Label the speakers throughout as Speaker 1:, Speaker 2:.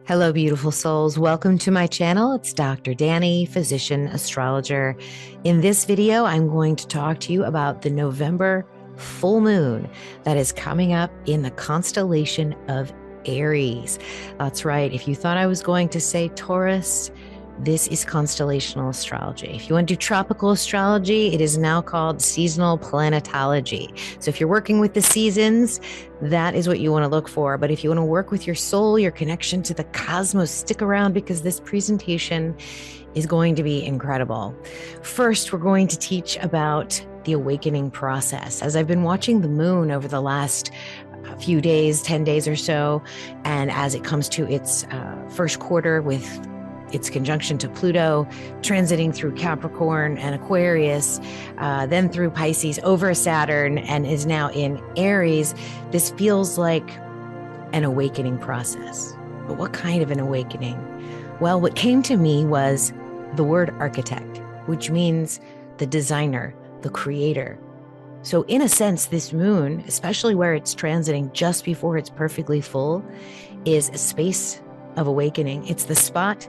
Speaker 1: Hello, beautiful souls. Welcome to my channel. It's Dr. Danny, physician, astrologer. In this video, I'm going to talk to you about the November full moon that is coming up in the constellation of Aries. That's right. If you thought I was going to say Taurus, this is constellational astrology. If you want to do tropical astrology, it is now called seasonal planetology. So if you're working with the seasons, that is what you want to look for. But if you want to work with your soul, your connection to the cosmos, stick around because this presentation is going to be incredible. First, we're going to teach about the awakening process. As I've been watching the moon over the last few days, 10 days or so, and as it comes to its first quarter with its conjunction to Pluto, transiting through Capricorn and Aquarius, then through Pisces, over Saturn, and is now in Aries. This feels like an awakening process. But what kind of an awakening? Well, what came to me was the word architect, which means the designer, the creator. So in a sense, this moon, especially where it's transiting just before it's perfectly full, is a space of awakening. It's the spot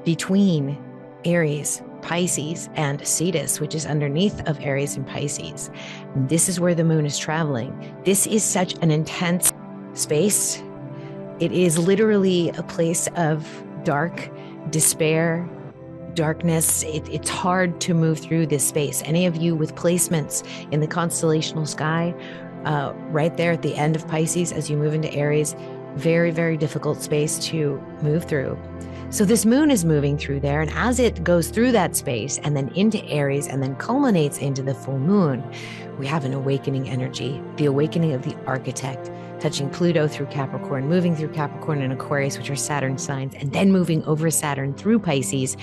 Speaker 1: between Aries, Pisces, and Cetus, which is underneath of Aries and Pisces. This is where the moon is traveling. This is such an intense space. It is literally a place of dark, despair, darkness. It's hard to move through this space. Any of you with placements in the constellational sky, right there at the end of Pisces as you move into Aries, very, very difficult space to move through. So this moon is moving through there, and as it goes through that space and then into Aries and then culminates into the full moon, we have an awakening energy, the awakening of the architect, touching Pluto through Capricorn, moving through Capricorn and Aquarius, which are Saturn signs, and then moving over Saturn through Pisces,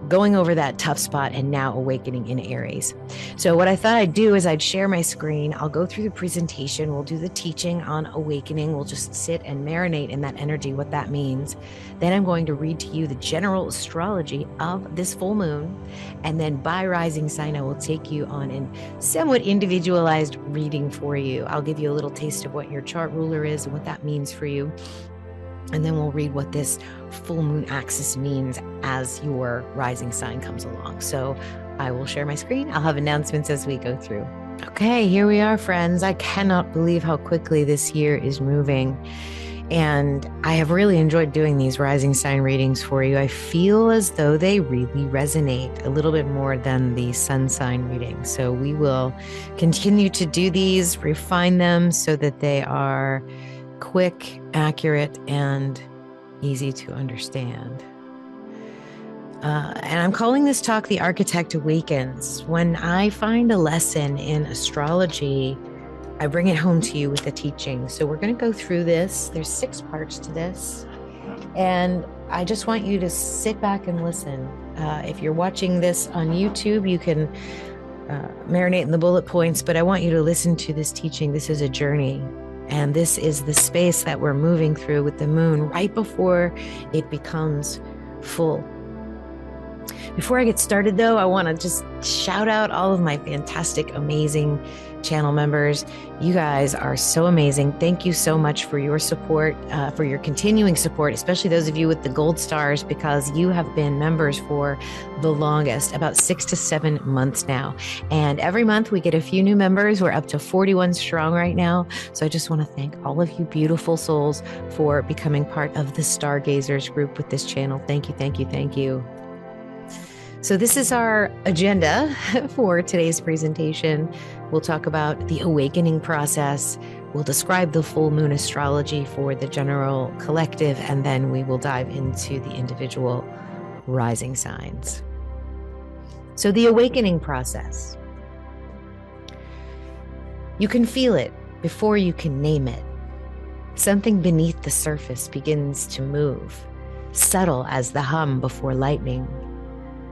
Speaker 1: going over that tough spot and now awakening in Aries. So what I thought I'd do is I'd share my screen. I'll go through the presentation. We'll do the teaching on awakening. We'll just sit and marinate in that energy, what that means. Then I'm going to read to you the general astrology of this full moon. And then by rising sign, I will take you on a somewhat individualized reading for you. I'll give you a little taste of what your chart ruler is and what that means for you. And then we'll read what this full moon axis means as your rising sign comes along. So I will share my screen. I'll have announcements as we go through. Okay, here we are, friends. I cannot believe how quickly this year is moving. And I have really enjoyed doing these rising sign readings for you. I feel as though they really resonate a little bit more than the sun sign reading. So we will continue to do these, refine them so that they are quick, accurate, and easy to understand. And I'm calling this talk The Architect Awakens. When I find a lesson in astrology, I bring it home to you with the teaching. So we're going to go through this. There's 6 parts to this. And I just want you to sit back and listen. If you're watching this on YouTube, you can marinate in the bullet points, but I want you to listen to this teaching. This is a journey. And this is the space that we're moving through with the moon right before it becomes full. Before I get started, though, I want to just shout out all of my fantastic, amazing channel members. You guys are so amazing. Thank you so much for your support, for your continuing support, especially those of you with the gold stars, because you have been members for the longest, about 6 to 7 months now. And every month we get a few new members. We're up to 41 strong right now. So I just want to thank all of you beautiful souls for becoming part of the Stargazers group with this channel. Thank you, thank you, thank you. So this is our agenda for today's presentation. We'll talk about the awakening process. We'll describe the full moon astrology for the general collective, and then we will dive into the individual rising signs. So the awakening process. You can feel it before you can name it. Something beneath the surface begins to move, subtle as the hum before lightning.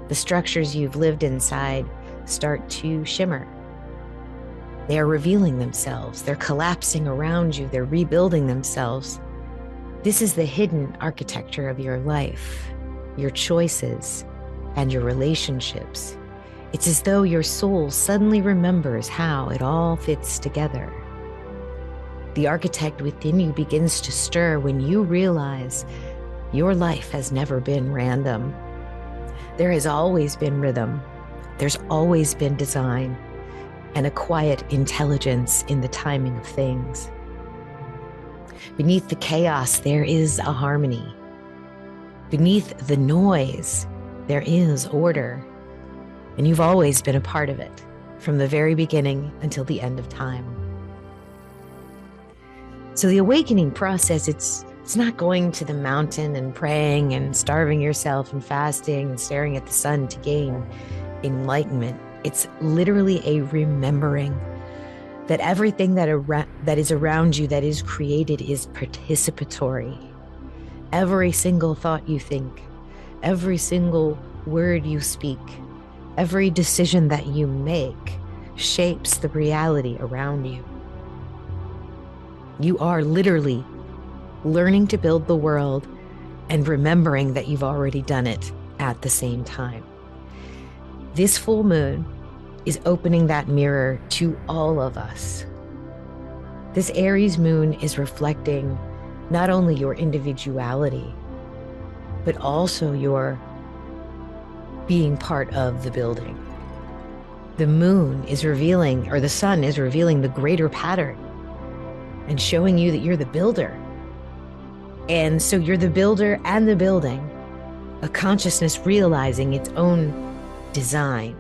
Speaker 1: The structures you've lived inside start to shimmer. They are revealing themselves. They're collapsing around you. They're rebuilding themselves. This is the hidden architecture of your life, your choices, and your relationships. It's as though your soul suddenly remembers how it all fits together. The architect within you begins to stir when you realize Your life has never been random. There has always been rhythm. There's always been design and a quiet intelligence in the timing of things. Beneath the chaos, there is a harmony. Beneath the noise, there is order. And you've always been a part of it, from the very beginning until the end of time. So the awakening process, it's not going to the mountain and praying and starving yourself and fasting and staring at the sun to gain enlightenment. It's literally a remembering that everything that is around you, that is created, is participatory. Every single thought you think, every single word you speak, every decision that you make shapes the reality around you. You are literally learning to build the world and remembering that you've already done it at the same time. This full moon is opening that mirror to all of us. This Aries moon is reflecting not only your individuality, but also your being part of the building. The moon is revealing, or the sun is revealing, the greater pattern and showing you that you're the builder. And so you're the builder and the building, a consciousness realizing its own design.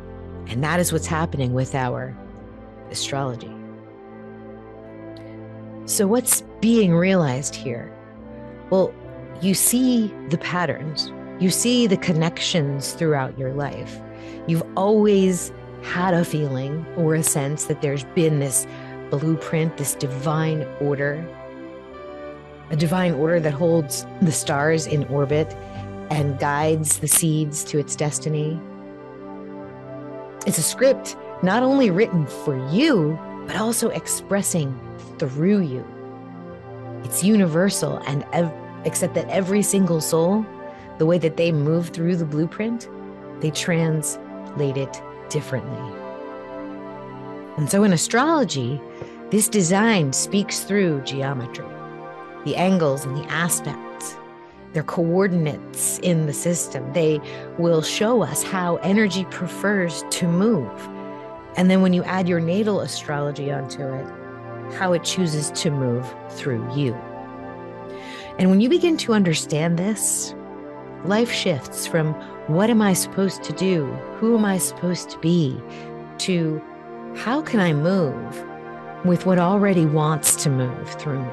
Speaker 1: And that is what's happening with our astrology. So what's being realized here? Well, you see the patterns, you see the connections throughout your life. You've always had a feeling or a sense that there's been this blueprint, this divine order, a divine order that holds the stars in orbit and guides the seeds to its destiny. It's a script not only written for you, but also expressing through you. It's universal, and except that every single soul, the way that they move through the blueprint, they translate it differently. And so in astrology, this design speaks through geometry, the angles and the aspects, their coordinates in the system. They will show us how energy prefers to move. And then when you add your natal astrology onto it, how it chooses to move through you. And when you begin to understand this, life shifts from what am I supposed to do? Who am I supposed to be? To how can I move with what already wants to move through me?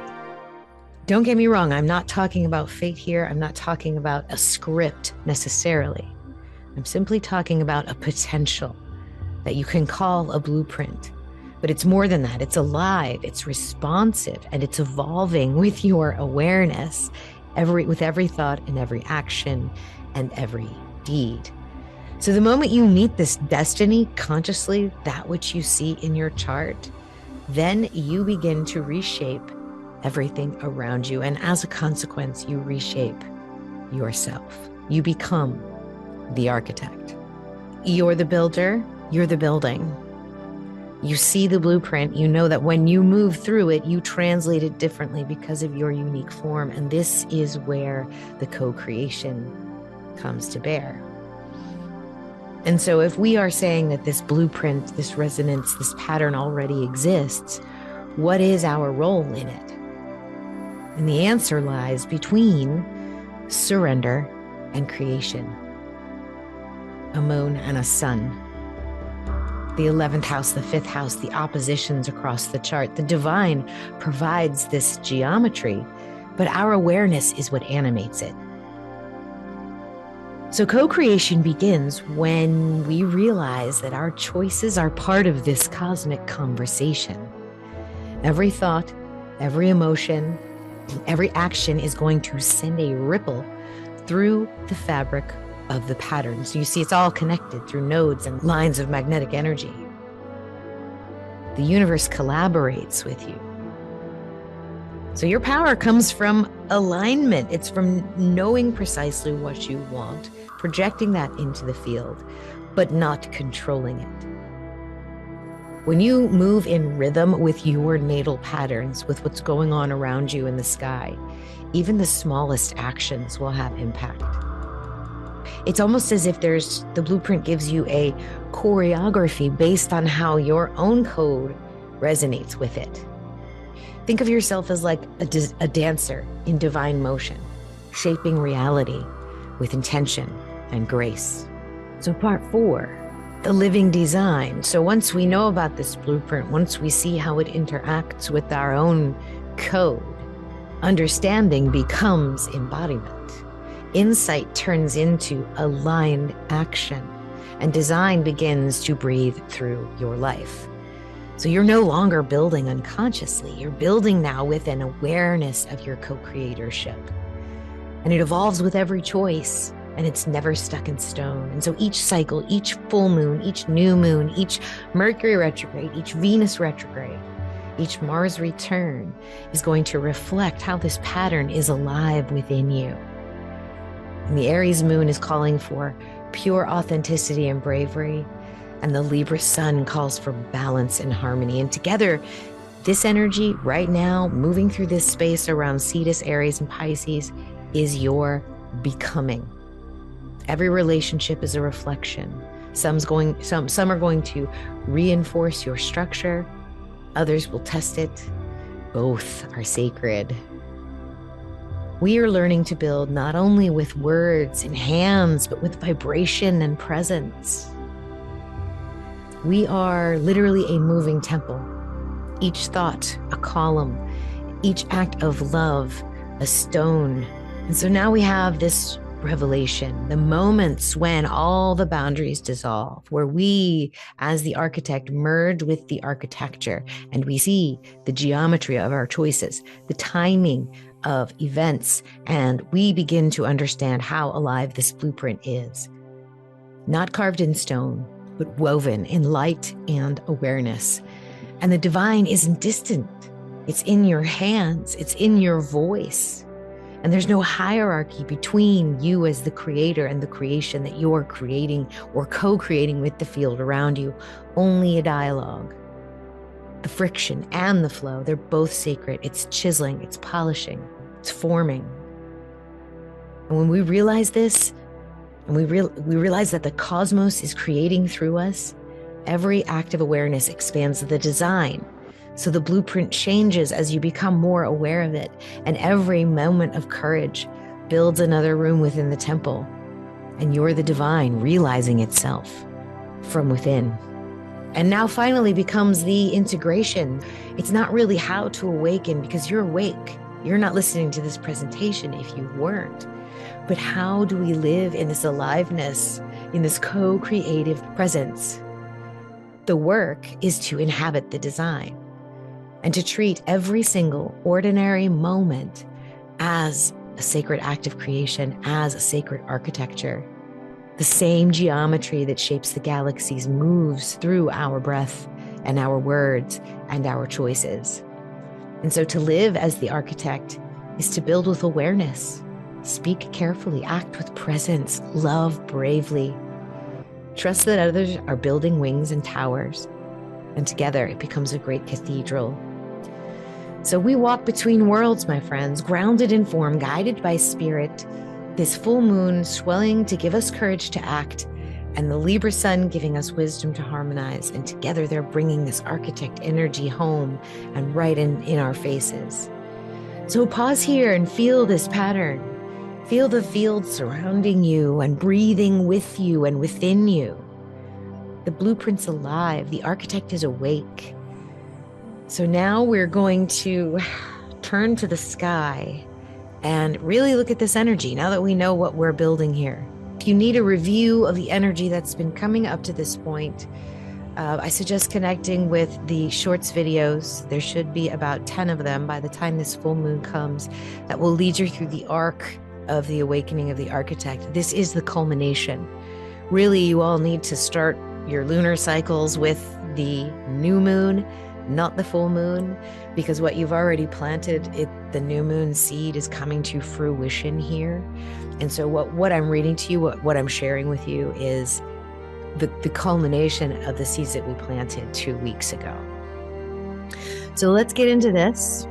Speaker 1: Don't get me wrong, I'm not talking about fate here. I'm not talking about a script necessarily. I'm simply talking about a potential that you can call a blueprint. But it's more than that. It's alive, it's responsive, and it's evolving with your awareness, with every thought and every action and every deed. So the moment you meet this destiny consciously, that which you see in your chart, then you begin to reshape everything around you. And as a consequence, you reshape yourself. You become the architect. You're the builder, you're the building. You see the blueprint, you know that when you move through it, you translate it differently because of your unique form. And this is where the co-creation comes to bear. And so if we are saying that this blueprint, this resonance, this pattern already exists, what is our role in it? And the answer lies between surrender and creation. A moon and a sun. The 11th house, the 5th house, the oppositions across the chart. The divine provides this geometry, but our awareness is what animates it. So co-creation begins when we realize that our choices are part of this cosmic conversation. Every thought, every emotion, every action is going to send a ripple through the fabric of the pattern. So you see, it's all connected through nodes and lines of magnetic energy. The universe collaborates with you. So your power comes from alignment. It's from knowing precisely what you want, projecting that into the field, but not controlling it. When you move in rhythm with your natal patterns, with what's going on around you in the sky, even the smallest actions will have impact. It's almost as if the blueprint gives you a choreography based on how your own code resonates with it. Think of yourself as like a dancer in divine motion, shaping reality with intention and grace. So part 4, the living design. So once we know about this blueprint, once we see how it interacts with our own code, understanding becomes embodiment. Insight turns into aligned action, and design begins to breathe through your life. So you're no longer building unconsciously. You're building now with an awareness of your co-creatorship. And it evolves with every choice, and it's never stuck in stone. And so each cycle, each full moon, each new moon, each Mercury retrograde, each Venus retrograde, each Mars return is going to reflect how this pattern is alive within you. And the Aries Moon is calling for pure authenticity and bravery, and the Libra Sun calls for balance and harmony. And together, this energy right now, moving through this space around Cetus, Aries, and Pisces, is your becoming. Every relationship is a reflection. Some are going to reinforce your structure. Others will test it. Both are sacred. We are learning to build not only with words and hands, but with vibration and presence. We are literally a moving temple. Each thought, a column, each act of love, a stone. And so now we have this revelation, the moments when all the boundaries dissolve, where we, as the architect, merge with the architecture, and we see the geometry of our choices, the timing of events, and we begin to understand how alive this blueprint is. Not carved in stone, but woven in light and awareness. And the divine isn't distant. It's in your hands. It's in your voice. And there's no hierarchy between you as the creator and the creation that you're creating or co-creating with the field around you. Only a dialogue. The friction and the flow, they're both sacred. It's chiseling, it's polishing, it's forming. And when we realize this, and we realize that the cosmos is creating through us, every act of awareness expands the design. So the blueprint changes as you become more aware of it. And every moment of courage builds another room within the temple. And you're the divine realizing itself from within. And now finally becomes the integration. It's not really how to awaken because you're awake. You're not listening to this presentation if you weren't. But how do we live in this aliveness, in this co-creative presence? The work is to inhabit the design and to treat every single ordinary moment as a sacred act of creation, as a sacred architecture. The same geometry that shapes the galaxies moves through our breath and our words and our choices. And so to live as the architect is to build with awareness, speak carefully, act with presence, love bravely, trust that others are building wings and towers, and together it becomes a great cathedral. So we walk between worlds, my friends, grounded in form, guided by spirit, this full moon swelling to give us courage to act, and the Libra Sun giving us wisdom to harmonize. And together they're bringing this architect energy home and right in our faces. So pause here and feel this pattern. Feel the field surrounding you and breathing with you and within you. The blueprint's alive. The architect is awake. So now we're going to turn to the sky and really look at this energy now that we know what we're building here. If you need a review of the energy that's been coming up to this point, I suggest connecting with the shorts videos. There should be about 10 of them by the time this full moon comes that will lead you through the arc of the awakening of the architect. This is the culmination. Really, you all need to start your lunar cycles with the new moon, not the full moon, because what you've already planted, the new moon seed is coming to fruition here. And so what I'm reading to you, what I'm sharing with you is the culmination of the seeds that we planted 2 weeks ago. So let's get into this.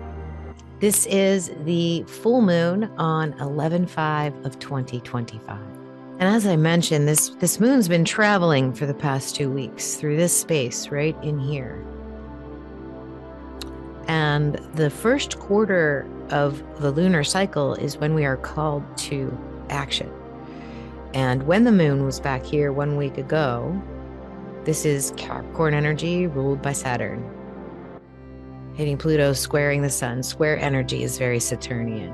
Speaker 1: This is the full moon on 11/5 of 2025. And as I mentioned, this moon's been traveling for the past 2 weeks through this space right in here. And the first quarter of the lunar cycle is when we are called to action. And when the moon was back here 1 week ago, this is Capricorn energy ruled by Saturn, hitting Pluto, squaring the sun. Square energy is very Saturnian.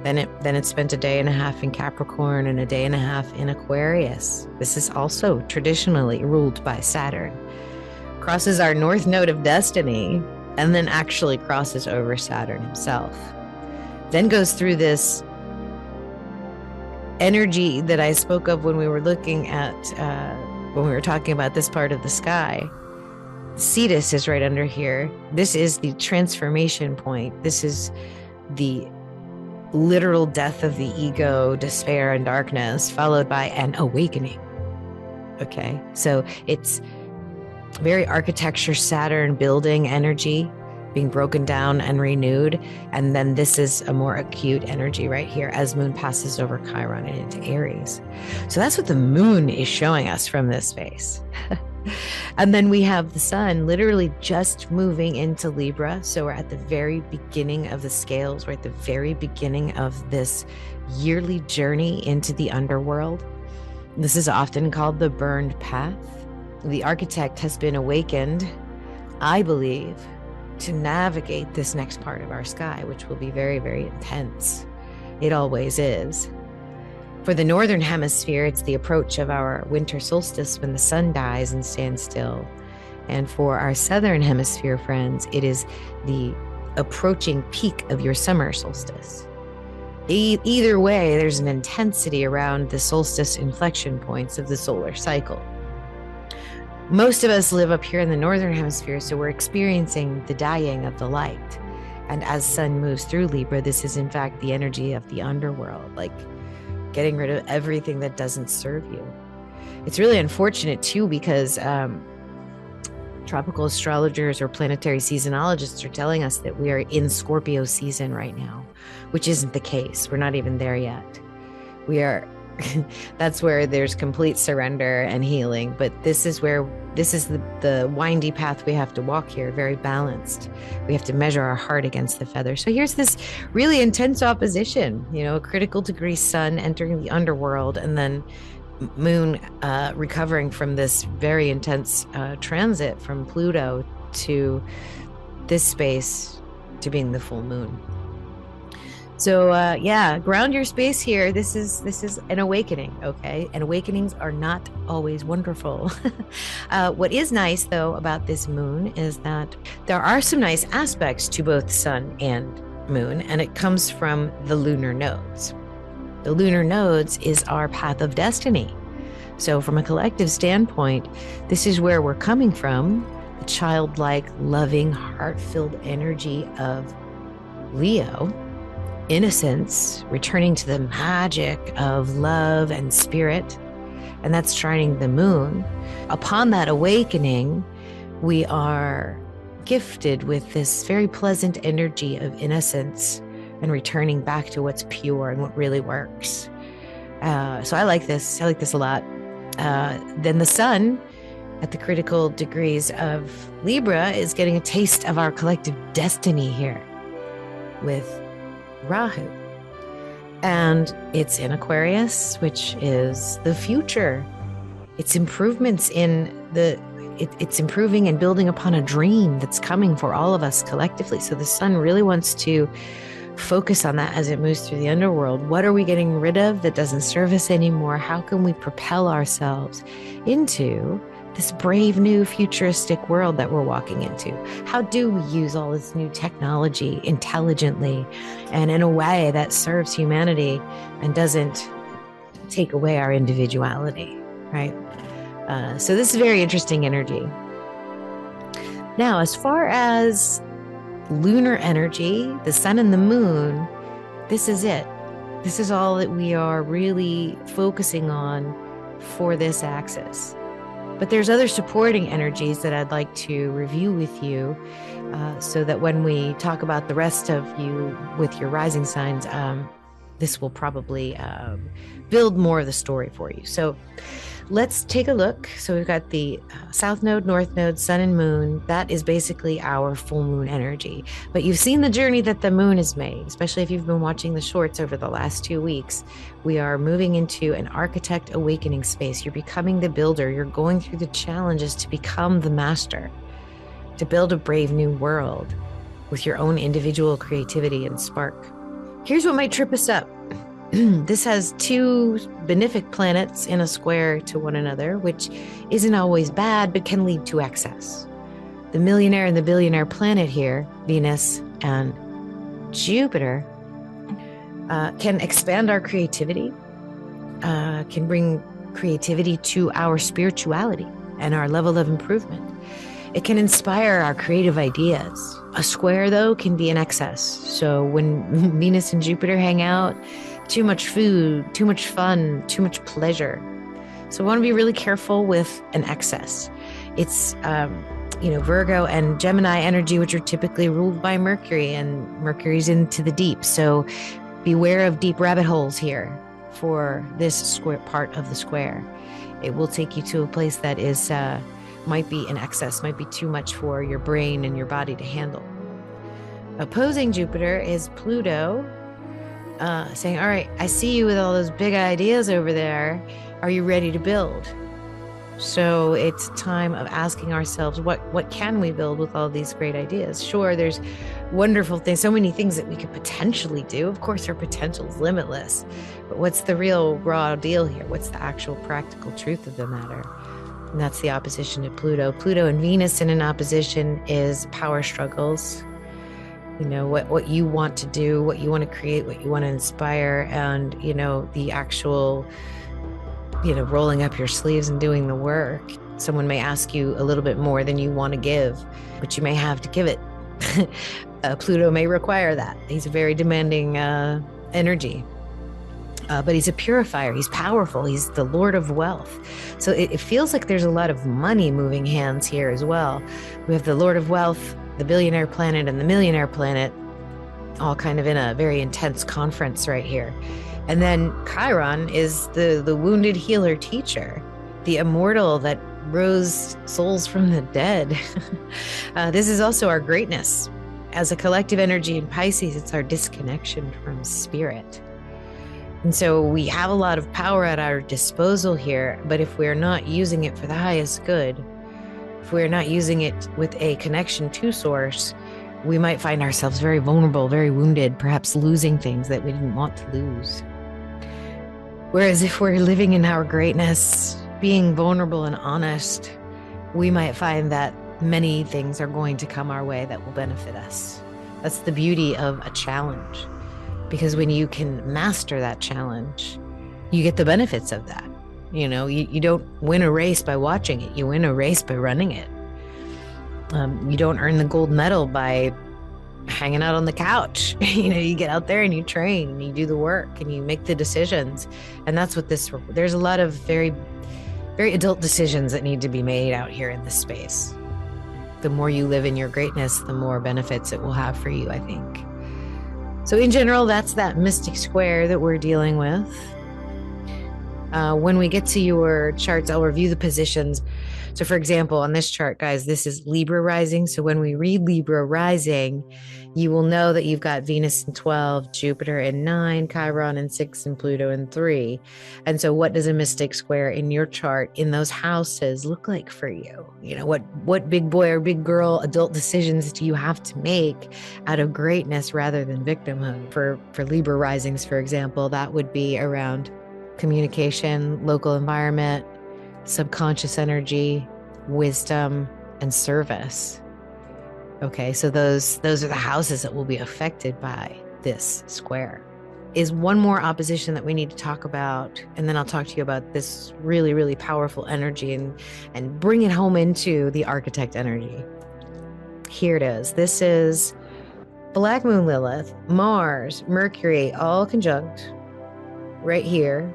Speaker 1: Then it spent a day and a half in Capricorn and a day and a half in Aquarius. This is also traditionally ruled by Saturn. Crosses our north node of destiny and then actually crosses over Saturn himself. Then goes through this energy that I spoke of when we were looking at, when we were talking about this part of the sky. Cetus is right under here. This is the transformation point. This is the literal death of the ego, despair, and darkness, followed by an awakening. Okay, so it's very architecture, Saturn building energy, being broken down and renewed. And then this is a more acute energy right here as moon passes over Chiron and into Aries. So that's what the moon is showing us from this space. And then we have the sun literally just moving into Libra. So we're at the very beginning of the scales. We're at the very beginning of this yearly journey into the underworld. This is often called the burned path. The architect has been awakened, I believe, to navigate this next part of our sky, which will be very, very intense. It always is. For the northern hemisphere, it's the approach of our winter solstice when the sun dies and stands still. And for our southern hemisphere friends, it is the approaching peak of your summer solstice. Either way, there's an intensity around the solstice inflection points of the solar cycle. Most of us live up here in the northern hemisphere, so we're experiencing the dying of the light. And as sun moves through Libra, this is in fact the energy of the underworld, like getting rid of everything that doesn't serve you. It's really unfortunate too, because tropical astrologers or planetary seasonologists are telling us that we are in Scorpio season right now, which isn't the case. We're not even there yet. We are, that's where there's complete surrender and healing. But this is the windy path we have to walk here, very balanced. We have to measure our heart against the feather. So here's this really intense opposition, a critical degree sun entering the underworld, and then moon recovering from this very intense transit from Pluto to this space to being the full moon. So ground your space here. This is an awakening, okay? And awakenings are not always wonderful. What is nice, though, about this moon is that there are some nice aspects to both sun and moon, and it comes from the lunar nodes. The lunar nodes is our path of destiny. So from a collective standpoint, this is where we're coming from, the childlike, loving, heart-filled energy of Leo, innocence, returning to the magic of love and spirit, and that's shining the moon. Upon that awakening, we are gifted with this very pleasant energy of innocence and returning back to what's pure and what really works. So I like this. I like this a lot. Then the sun at the critical degrees of Libra is getting a taste of our collective destiny here with Rahu. And it's in Aquarius, which is the future. It's improvements it's improving and building upon a dream that's coming for all of us collectively. So the sun really wants to focus on that as it moves through the underworld. What are we getting rid of that doesn't serve us anymore? How can we propel ourselves into this brave new futuristic world that we're walking into? How do we use all this new technology intelligently and in a way that serves humanity and doesn't take away our individuality, right? So this is very interesting energy. Now, as far as lunar energy, the sun and the moon, this is it. This is all that we are really focusing on for this axis. But there's other supporting energies that I'd like to review with you, so that when we talk about the rest of you with your rising signs, this will probably build more of the story for you. So let's take a look. So we've got the South Node, North Node, Sun and Moon. That is basically our full moon energy. But you've seen the journey that the moon has made, especially if you've been watching the shorts over the last 2 weeks. We are moving into an architect awakening space. You're becoming the builder. You're going through the challenges to become the master, to build a brave new world with your own individual creativity and spark. Here's what might trip us up. This has 2 benefic planets in a square to one another, which isn't always bad, but can lead to excess. The millionaire and the billionaire planet here, Venus and Jupiter, can expand our creativity, can bring creativity to our spirituality and our level of improvement. It can inspire our creative ideas. A square, though, can be in excess. So when Venus and Jupiter hang out, too much food, too much fun, too much pleasure. So we want to be really careful with an excess. It's, Virgo and Gemini energy, which are typically ruled by Mercury, and Mercury's into the deep. So beware of deep rabbit holes here for this square part of the square. It will take you to a place that is, might be in excess, might be too much for your brain and your body to handle. Opposing Jupiter is Pluto, saying, all right, I see you with all those big ideas over there. Are you ready to build? So it's time of asking ourselves, what can we build with all these great ideas? Sure, there's wonderful things, so many things that we could potentially do. Of course, our potential is limitless. But what's the real raw deal here? What's the actual practical truth of the matter? And that's the opposition to Pluto. Pluto and Venus in an opposition is power struggles. What you want to do, what you want to create, what you want to inspire, and, the actual, rolling up your sleeves and doing the work. Someone may ask you a little bit more than you want to give, but you may have to give it. Pluto may require that. He's a very demanding energy. But he's a purifier. He's powerful. He's the Lord of wealth. So it feels like there's a lot of money moving hands here as well. We have the Lord of wealth, the billionaire planet, and the millionaire planet, all kind of in a very intense conference right here. And then Chiron is the wounded healer teacher, the immortal that rose souls from the dead. This is also our greatness. As a collective energy in Pisces, it's our disconnection from spirit. And so we have a lot of power at our disposal here, but if we're not using it for the highest good, if we're not using it with a connection to source, we might find ourselves very vulnerable, very wounded, perhaps losing things that we didn't want to lose. Whereas if we're living in our greatness, being vulnerable and honest, we might find that many things are going to come our way that will benefit us. That's the beauty of a challenge. Because when you can master that challenge, you get the benefits of that. You don't win a race by watching it. You win a race by running it. You don't earn the gold medal by hanging out on the couch. You get out there and you train and you do the work and you make the decisions. And that's what there's a lot of very, very adult decisions that need to be made out here in this space. The more you live in your greatness, the more benefits it will have for you, I think. So in general, that's that mystic square that we're dealing with. When we get to your charts, I'll review the positions. So for example, on this chart, guys, this is Libra Rising. So when we read Libra Rising, you will know that you've got Venus in 12, Jupiter in 9, Chiron in 6, and Pluto in 3. And so what does a mystic square in your chart in those houses look like for you? What big boy or big girl adult decisions do you have to make out of greatness rather than victimhood? For Libra Risings, for example, that would be around communication, local environment, subconscious energy, wisdom, and service. Okay, so those are the houses that will be affected by this square. Is one more opposition that we need to talk about, and then I'll talk to you about this really, really powerful energy and bring it home into the architect energy. Here it is. This is Black Moon Lilith, Mars, Mercury, all conjunct right here.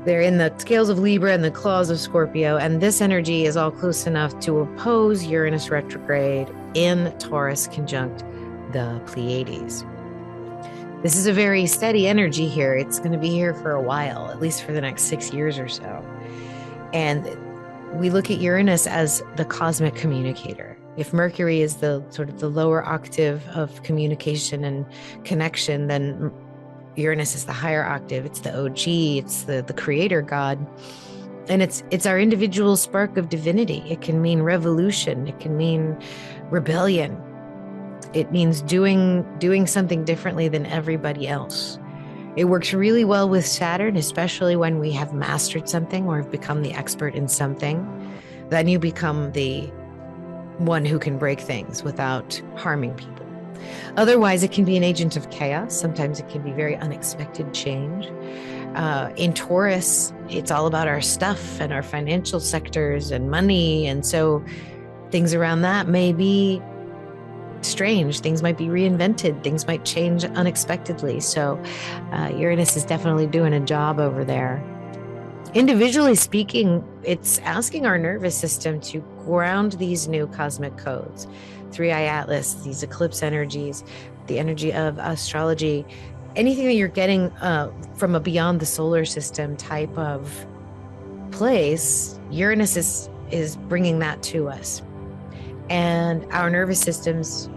Speaker 1: They're in the scales of Libra and the claws of Scorpio, and this energy is all close enough to oppose Uranus retrograde in Taurus conjunct the Pleiades. This is a very steady energy here. It's going to be here for a while, at least for the next 6 years or so. And we look at Uranus as the cosmic communicator. If Mercury is the sort of the lower octave of communication and connection, then Uranus is the higher octave. It's the OG, it's the creator god. And it's our individual spark of divinity. It can mean revolution. It can mean rebellion. It means doing something differently than everybody else. It works really well with Saturn, especially when we have mastered something or have become the expert in something. Then you become the one who can break things without harming people. Otherwise, it can be an agent of chaos. Sometimes it can be very unexpected change. In Taurus, it's all about our stuff and our financial sectors and money. And so things around that may be strange. Things might be reinvented. Things might change unexpectedly. So Uranus is definitely doing a job over there. Individually speaking, it's asking our nervous system to ground these new cosmic codes. Three-eye atlas, these eclipse energies, the energy of astrology, anything that you're getting from a beyond the solar system type of place, Uranus is bringing that to us. And our nervous systems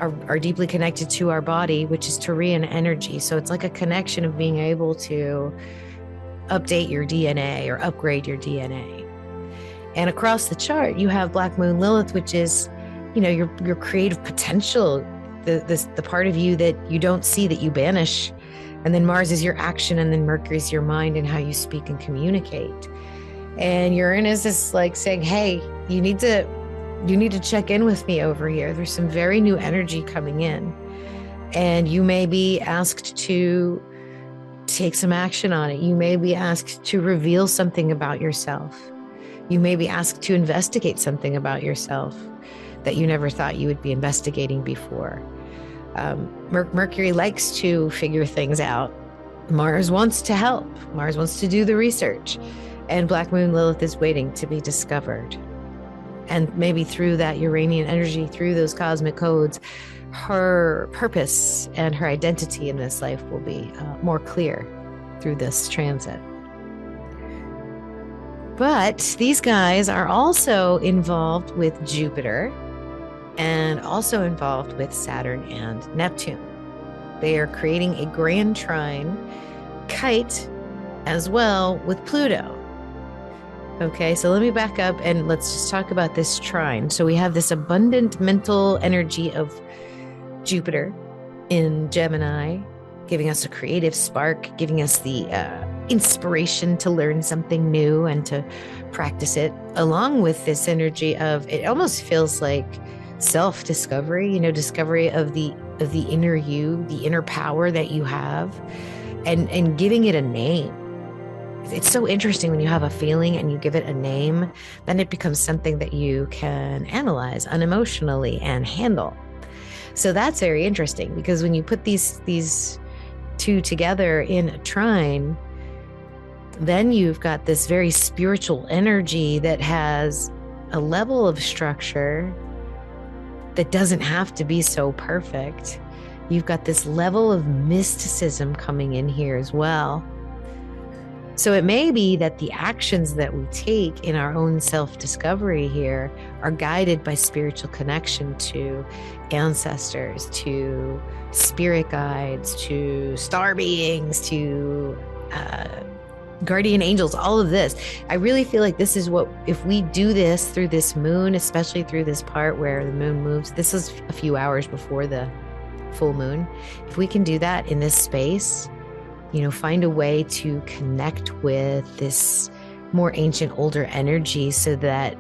Speaker 1: are deeply connected to our body, which is Taurian energy. So it's like a connection of being able to update your DNA or upgrade your DNA. And across the chart, you have Black Moon Lilith, which is, you know, your creative potential, the part of you that you don't see, that you banish. And then Mars is your action, and then Mercury is your mind and how you speak and communicate. And Uranus is like saying, hey, you need to check in with me over here. There's some very new energy coming in, and you may be asked to take some action on it. You may be asked to reveal something about yourself. You may be asked to investigate something about yourself that you never thought you would be investigating before. Mercury likes to figure things out. Mars wants to help. Mars wants to do the research. And Black Moon Lilith is waiting to be discovered. And maybe through that Uranian energy, through those cosmic codes, her purpose and her identity in this life will be more clear through this transit. But these guys are also involved with Jupiter and also involved with Saturn and Neptune. They are creating a grand trine kite as well with Pluto. Okay, so let me back up and let's just talk about this trine. So we have this abundant mental energy of Jupiter in Gemini, giving us a creative spark, giving us the inspiration to learn something new and to practice it, along with this energy of, it almost feels like self-discovery, you know, discovery of the inner you, the inner power that you have, and giving it a name. It's so interesting when you have a feeling and you give it a name, then it becomes something that you can analyze unemotionally and handle. So that's very interesting, because when you put these two together in a trine, then you've got this very spiritual energy that has a level of structure that doesn't have to be so perfect. You've got this level of mysticism coming in here as well. So it may be that the actions that we take in our own self-discovery here are guided by spiritual connection to ancestors, to spirit guides, to star beings, to guardian angels, all of this. I really feel like this is what, if we do this through this moon, especially through this part where the moon moves, this is a few hours before the full moon. If we can do that in this space, you know, find a way to connect with this more ancient, older energy so that,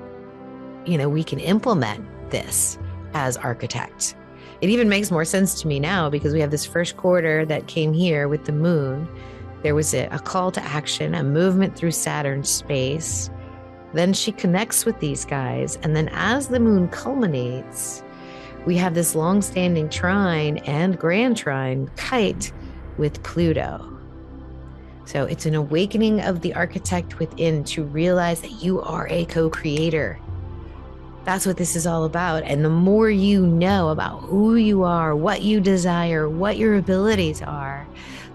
Speaker 1: you know, we can implement this as architects. It even makes more sense to me now because we have this first quarter that came here with the moon. There was a call to action, a movement through Saturn's space. Then she connects with these guys. And then as the moon culminates, we have this long-standing trine and grand trine kite with Pluto. So it's an awakening of the architect within to realize that you are a co-creator. That's what this is all about. And the more you know about who you are, what you desire, what your abilities are,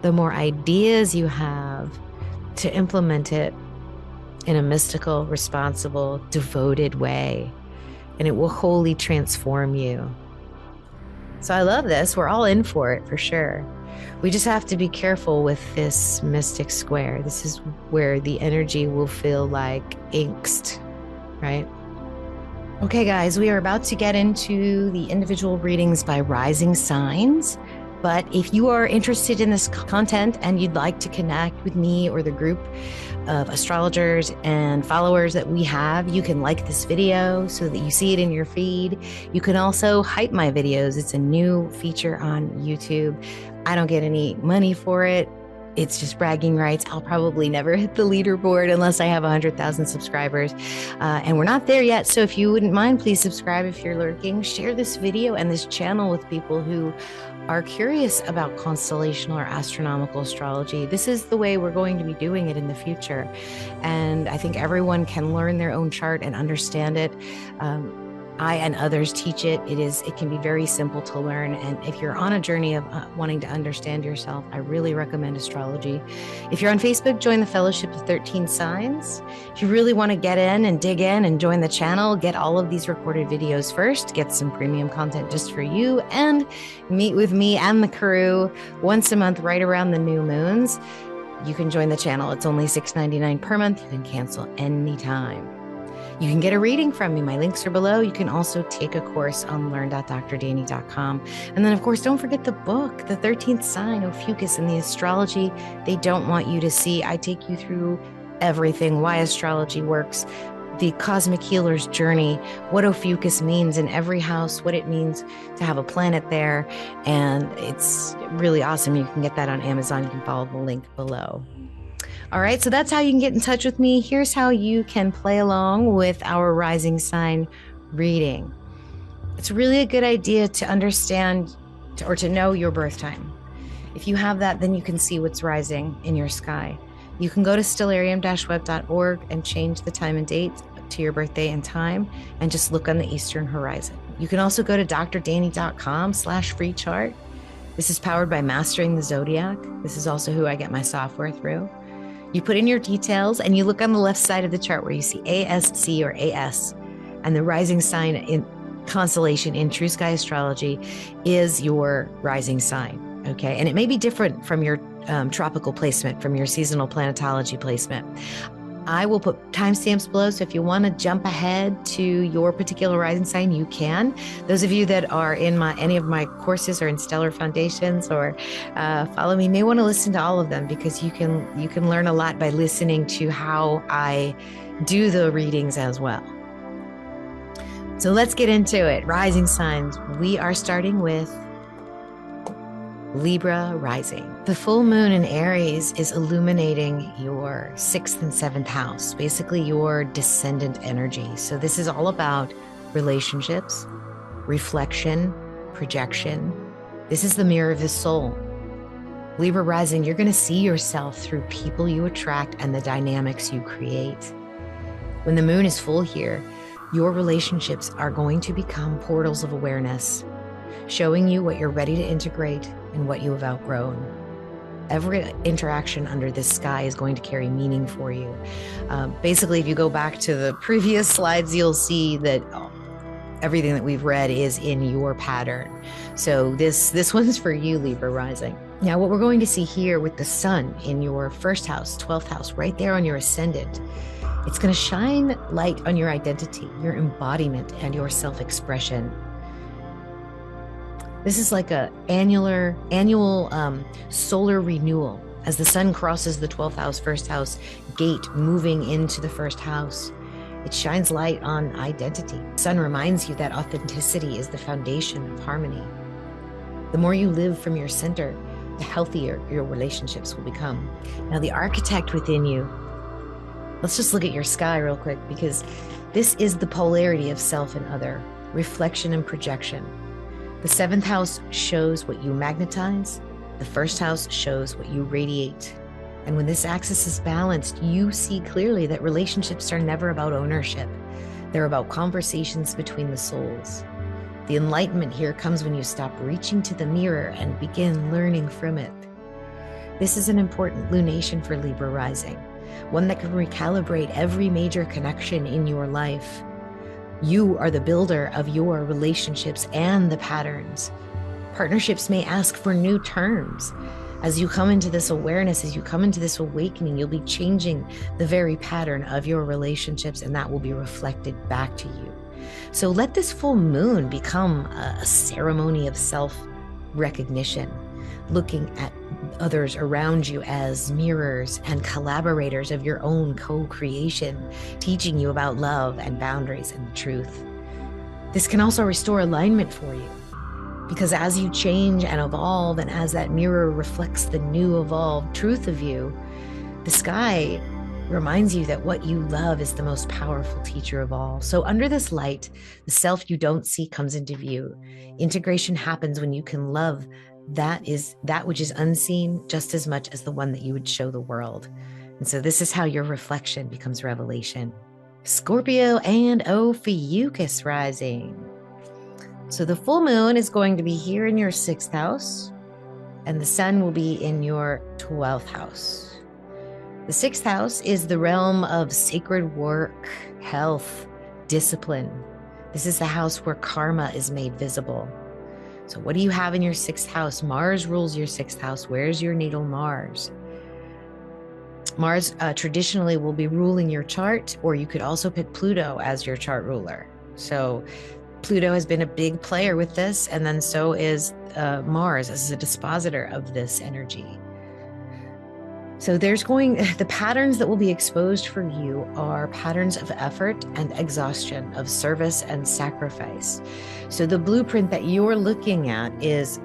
Speaker 1: the more ideas you have to implement it in a mystical, responsible, devoted way. And it will wholly transform you. So I love this. We're all in for it for sure. We just have to be careful with this mystic square. This is where the energy will feel like angst, right? Okay, guys, we are about to get into the individual readings by rising signs. But if you are interested in this content and you'd like to connect with me or the group of astrologers and followers that we have, you can like this video so that you see it in your feed. You can also hype my videos. It's a new feature on YouTube. I don't get any money for it. It's just bragging rights. I'll probably never hit the leaderboard unless I have 100,000 subscribers. And we're not there yet. So if you wouldn't mind, please subscribe if you're lurking. Share this video and this channel with people who are curious about constellational or astronomical astrology. This is the way we're going to be doing it in the future. And I think everyone can learn their own chart and understand it. I and others teach it. It can be very simple to learn. And if you're on a journey of wanting to understand yourself, I really recommend astrology. If you're on Facebook, join the Fellowship of 13 Signs. If you really want to get in and dig in and join the channel, get all of these recorded videos first, get some premium content just for you, and meet with me and the crew once a month right around the new moons. You can join the channel. It's only $6.99 per month. You can cancel anytime. You can get a reading from me. My links are below. You can also take a course on learn.drdanny.com. And then, of course, don't forget the book, The 13th Sign, Ophiuchus, and the astrology they don't want you to see. I take you through everything, why astrology works, the cosmic healer's journey, what Ophiuchus means in every house, what it means to have a planet there. And it's really awesome. You can get that on Amazon. You can follow the link below. All right, so that's how you can get in touch with me. Here's how you can play along with our rising sign reading. It's really a good idea to understand or to know your birth time. If you have that, then you can see what's rising in your sky. You can go to stellarium-web.org and change the time and date to your birthday and time and just look on the eastern horizon. You can also go to drdanny.com/free chart. This is powered by Mastering the Zodiac. This is also who I get my software through. You put in your details and you look on the left side of the chart where you see ASC or AS, and the rising sign in constellation in True Sky Astrology is your rising sign, okay? And it may be different from your tropical placement, from your seasonal planetology placement. I will put timestamps below, so if you want to jump ahead to your particular rising sign, you can. Those of you that are in any of my courses or in Stellar Foundations or follow me may want to listen to all of them, because you can learn a lot by listening to how I do the readings as well. So let's get into it. Rising signs. We are starting with Libra Rising. The full moon in Aries is illuminating your 6th and 7th house, basically your descendant energy. So this is all about relationships, reflection, projection. This is the mirror of the soul. Libra Rising, you're going to see yourself through people you attract and the dynamics you create. When the moon is full here, your relationships are going to become portals of awareness, showing you what you're ready to integrate and what you have outgrown. Every interaction under this sky is going to carry meaning for you. Basically, if you go back to the previous slides, you'll see that everything that we've read is in your pattern. So this one's for you, Libra Rising. Now, what we're going to see here with the sun in your 1st house, 12th house, right there on your ascendant, it's going to shine light on your identity, your embodiment, and your self-expression. This is like an annual solar renewal. As the sun crosses the 12th house, 1st house gate, moving into the 1st house, it shines light on identity. The sun reminds you that authenticity is the foundation of harmony. The more you live from your center, the healthier your relationships will become. Now, the architect within you, let's just look at your sky real quick, because this is the polarity of self and other, reflection and projection. The 7th house shows what you magnetize. The 1st house shows what you radiate. And when this axis is balanced, you see clearly that relationships are never about ownership. They're about conversations between the souls. The enlightenment here comes when you stop reaching to the mirror and begin learning from it. This is an important lunation for Libra Rising, one that can recalibrate every major connection in your life. You are the builder of your relationships and the patterns. Partnerships may ask for new terms. As you come into this awareness, as you come into this awakening, you'll be changing the very pattern of your relationships, and that will be reflected back to you. So let this full moon become a ceremony of self-recognition, looking at others around you as mirrors and collaborators of your own co-creation, teaching you about love and boundaries and the truth. This can also restore alignment for you, because as you change and evolve, and as that mirror reflects the new evolved truth of you, the sky reminds you that what you love is the most powerful teacher of all. So under this light, the self you don't see comes into view. Integration happens when you can love that which is unseen just as much as the one that you would show the world. And so this is how your reflection becomes revelation. Scorpio and Ophiuchus rising. So the full moon is going to be here in your 6th house, and the sun will be in your 12th house. The 6th house is the realm of sacred work, health, discipline. This is the house where karma is made visible. So what do you have in your 6th house? Mars rules your 6th house. Where's your natal Mars? Mars traditionally will be ruling your chart, or you could also pick Pluto as your chart ruler. So Pluto has been a big player with this, and then so is Mars as a dispositor of this energy. So the patterns that will be exposed for you are patterns of effort and exhaustion, of service and sacrifice. So the blueprint that you're looking at is,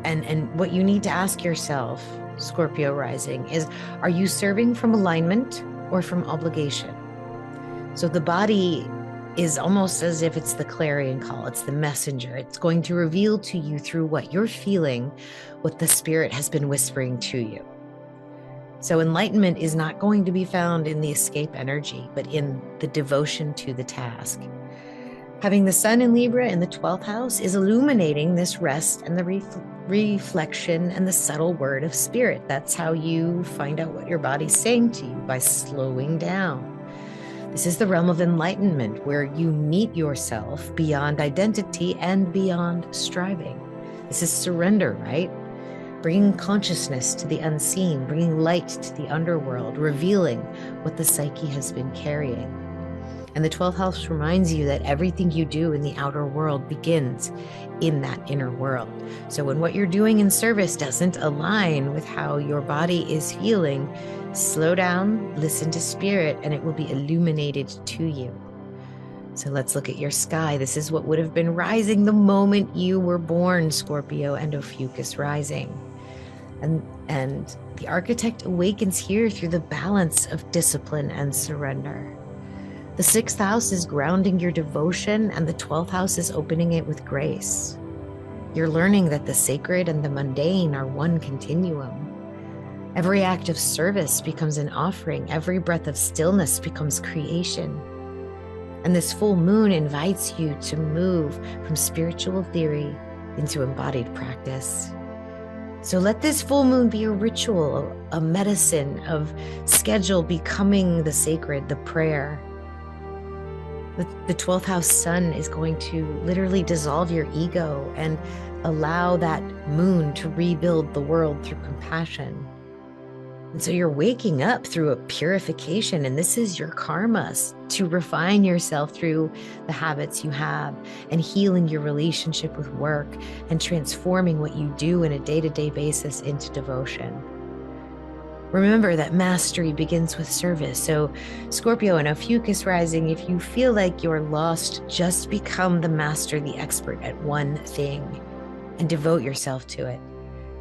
Speaker 1: and what you need to ask yourself, Scorpio rising, is, are you serving from alignment or from obligation? So the body is almost as if it's the clarion call. It's the messenger. It's going to reveal to you through what you're feeling, what the spirit has been whispering to you. So enlightenment is not going to be found in the escape energy, but in the devotion to the task. Having the sun in Libra in the 12th house is illuminating this rest and the reflection and the subtle word of spirit. That's how you find out what your body's saying to you, by slowing down. This is the realm of enlightenment, where you meet yourself beyond identity and beyond striving. This is surrender, right? Bringing consciousness to the unseen, bringing light to the underworld, revealing what the psyche has been carrying. And the 12th house reminds you that everything you do in the outer world begins in that inner world. So when what you're doing in service doesn't align with how your body is feeling, slow down, listen to spirit, and it will be illuminated to you. So let's look at your sky. This is what would have been rising the moment you were born, Scorpio and Ophiuchus rising. And the architect awakens here through the balance of discipline and surrender. The 6th house is grounding your devotion, and the 12th house is opening it with grace. You're learning that the sacred and the mundane are one continuum. Every act of service becomes an offering. Every breath of stillness becomes creation. And this full moon invites you to move from spiritual theory into embodied practice. So let this full moon be a ritual, a medicine of schedule becoming the sacred, the prayer. The 12th house sun is going to literally dissolve your ego and allow that moon to rebuild the world through compassion. And so you're waking up through a purification, and this is your karma to refine yourself through the habits you have, and healing your relationship with work, and transforming what you do in a day-to-day basis into devotion. Remember that mastery begins with service. So Scorpio and Ophiuchus rising, if you feel like you're lost, just become the master, the expert at one thing, and devote yourself to it.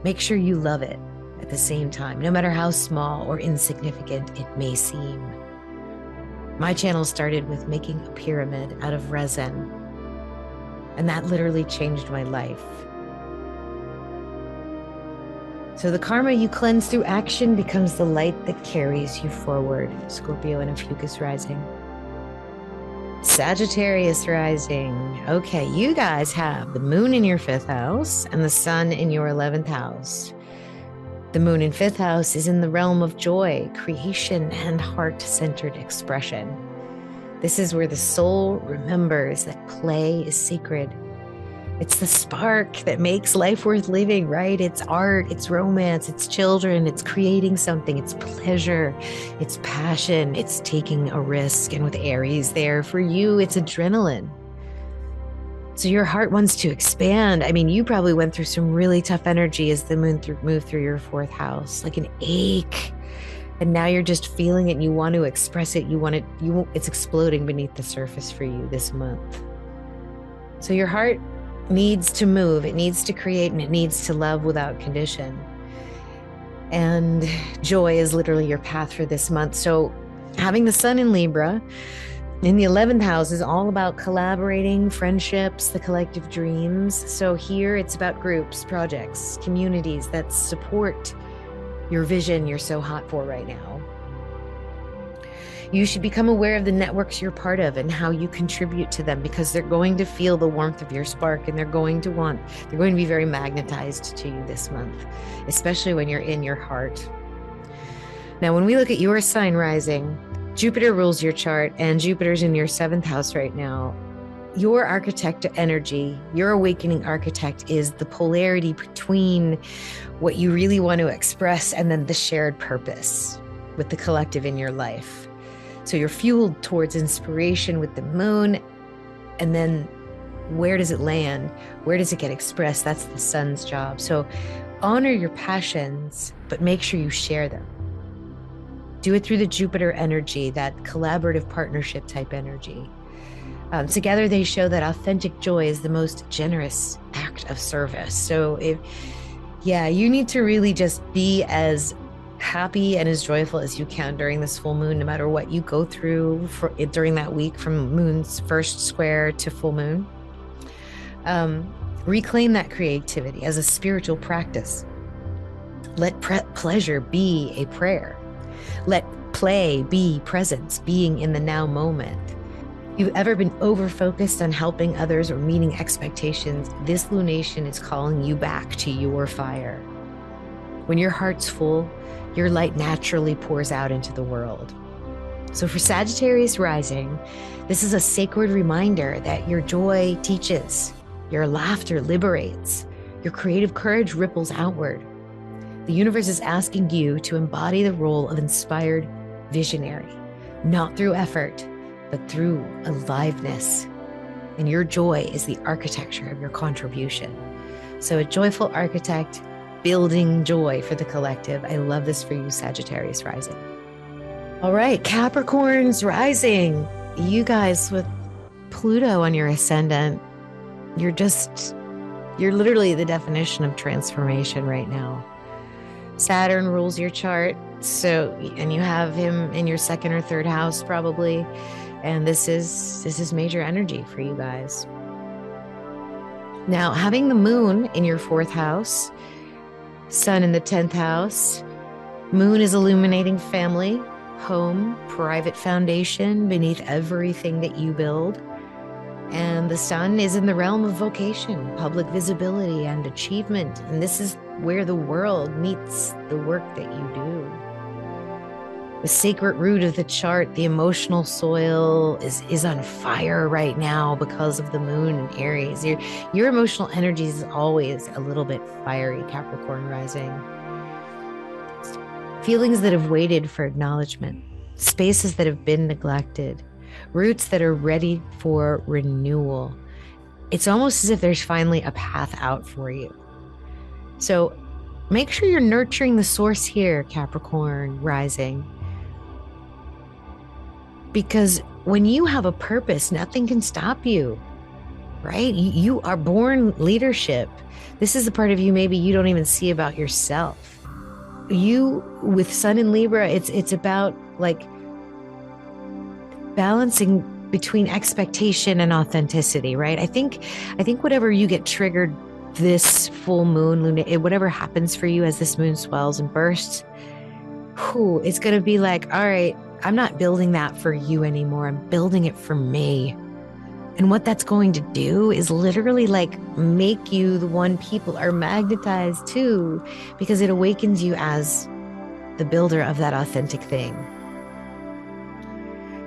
Speaker 1: Make sure you love it at the same time, no matter how small or insignificant it may seem. My channel started with making a pyramid out of resin, and that literally changed my life. So the karma you cleanse through action becomes the light that carries you forward. Scorpio and Ophiuchus Rising. Sagittarius Rising. Okay, you guys have the moon in your 5th house and the sun in your 11th house. The moon in 5th house is in the realm of joy, creation, and heart-centered expression. This is where the soul remembers that play is sacred. It's the spark that makes life worth living, right? It's art, it's romance, it's children, it's creating something, it's pleasure, it's passion, it's taking a risk. And with Aries there, for you, it's adrenaline. So your heart wants to expand. I mean, you probably went through some really tough energy as the moon moved through your 4th house, like an ache. And now you're just feeling it and you want to express it. It's exploding beneath the surface for you this month. So your heart needs to move, it needs to create, and it needs to love without condition. And joy is literally your path for this month. So having the sun in Libra in the 11th house is all about collaborating, friendships, the collective dreams. So here it's about groups, projects, communities that support your vision you're so hot for right now. You should become aware of the networks you're part of and how you contribute to them, because they're going to feel the warmth of your spark and they're going to be very magnetized to you this month, especially when you're in your heart. Now, when we look at your sign rising, Jupiter rules your chart and Jupiter's in your 7th house right now. Your architect energy, your awakening architect, is the polarity between what you really want to express and then the shared purpose with the collective in your life. So you're fueled towards inspiration with the moon, and then where does it land? Where does it get expressed? That's the sun's job. So honor your passions, but make sure you share them. Do it through the Jupiter energy, that collaborative partnership type energy. Together they show that authentic joy is the most generous act of service. So you need to really just be as happy and as joyful as you can during this full moon, no matter what you go through during that week from moon's first square to full moon. Reclaim that creativity as a spiritual practice. Let pleasure be a prayer. Let play be presence, being in the now moment. If you've ever been over-focused on helping others or meeting expectations, this lunation is calling you back to your fire. When your heart's full, your light naturally pours out into the world. So for Sagittarius Rising, this is a sacred reminder that your joy teaches, your laughter liberates, your creative courage ripples outward. The universe is asking you to embody the role of inspired visionary, not through effort, but through aliveness. And your joy is the architecture of your contribution. So a joyful architect building joy for the collective. I love this for you, Sagittarius Rising. All right, Capricorns Rising. You guys with Pluto on your ascendant, you're literally the definition of transformation right now. Saturn rules your chart, and you have him in your 2nd or 3rd house probably, and this is major energy for you guys. Now, having the moon in your 4th house, sun in the 10th house, moon is illuminating family, home, private foundation beneath everything that you build. And the sun is in the realm of vocation, public visibility, and achievement. And this is where the world meets the work that you do. The sacred root of the chart, the emotional soil, is on fire right now because of the moon in Aries. Your emotional energy is always a little bit fiery, Capricorn Rising. Feelings that have waited for acknowledgement, spaces that have been neglected, roots that are ready for renewal. It's almost as if there's finally a path out for you. So make sure you're nurturing the source here, Capricorn Rising. Because when you have a purpose, nothing can stop you, right? You are born leadership. This is a part of you maybe you don't even see about yourself. You, with Sun in Libra, it's about like balancing between expectation and authenticity, right? I think whatever you get triggered this full moon, whatever happens for you as this moon swells and bursts, it's going to be like, all right, I'm not building that for you anymore. I'm building it for me. And what that's going to do is literally like make you the one people are magnetized to, because it awakens you as the builder of that authentic thing.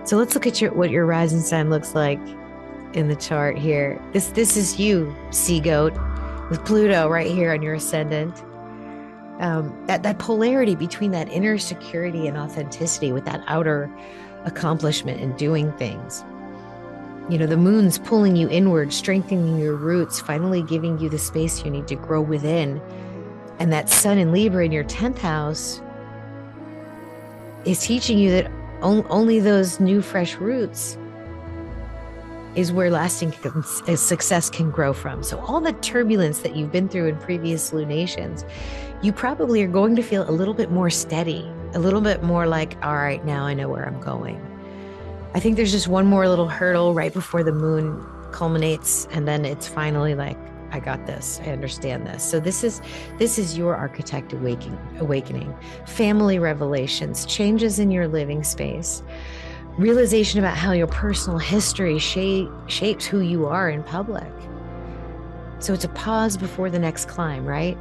Speaker 1: So let's look at what your rising sign looks like in the chart here. This is you, sea goat, with Pluto right here on your ascendant. That polarity between that inner security and authenticity with that outer accomplishment and doing things. You know, the moon's pulling you inward, strengthening your roots, finally giving you the space you need to grow within. And that sun in Libra in your 10th house is teaching you that only those new, fresh roots is where lasting success can grow from. So all the turbulence that you've been through in previous lunations, you probably are going to feel a little bit more steady, a little bit more like, all right, now I know where I'm going. I think there's just one more little hurdle right before the moon culminates, and then it's finally like, I got this, I understand this. So this is your architect awakening, family revelations, changes in your living space, realization about how your personal history shapes who you are in public. So it's a pause before the next climb, right?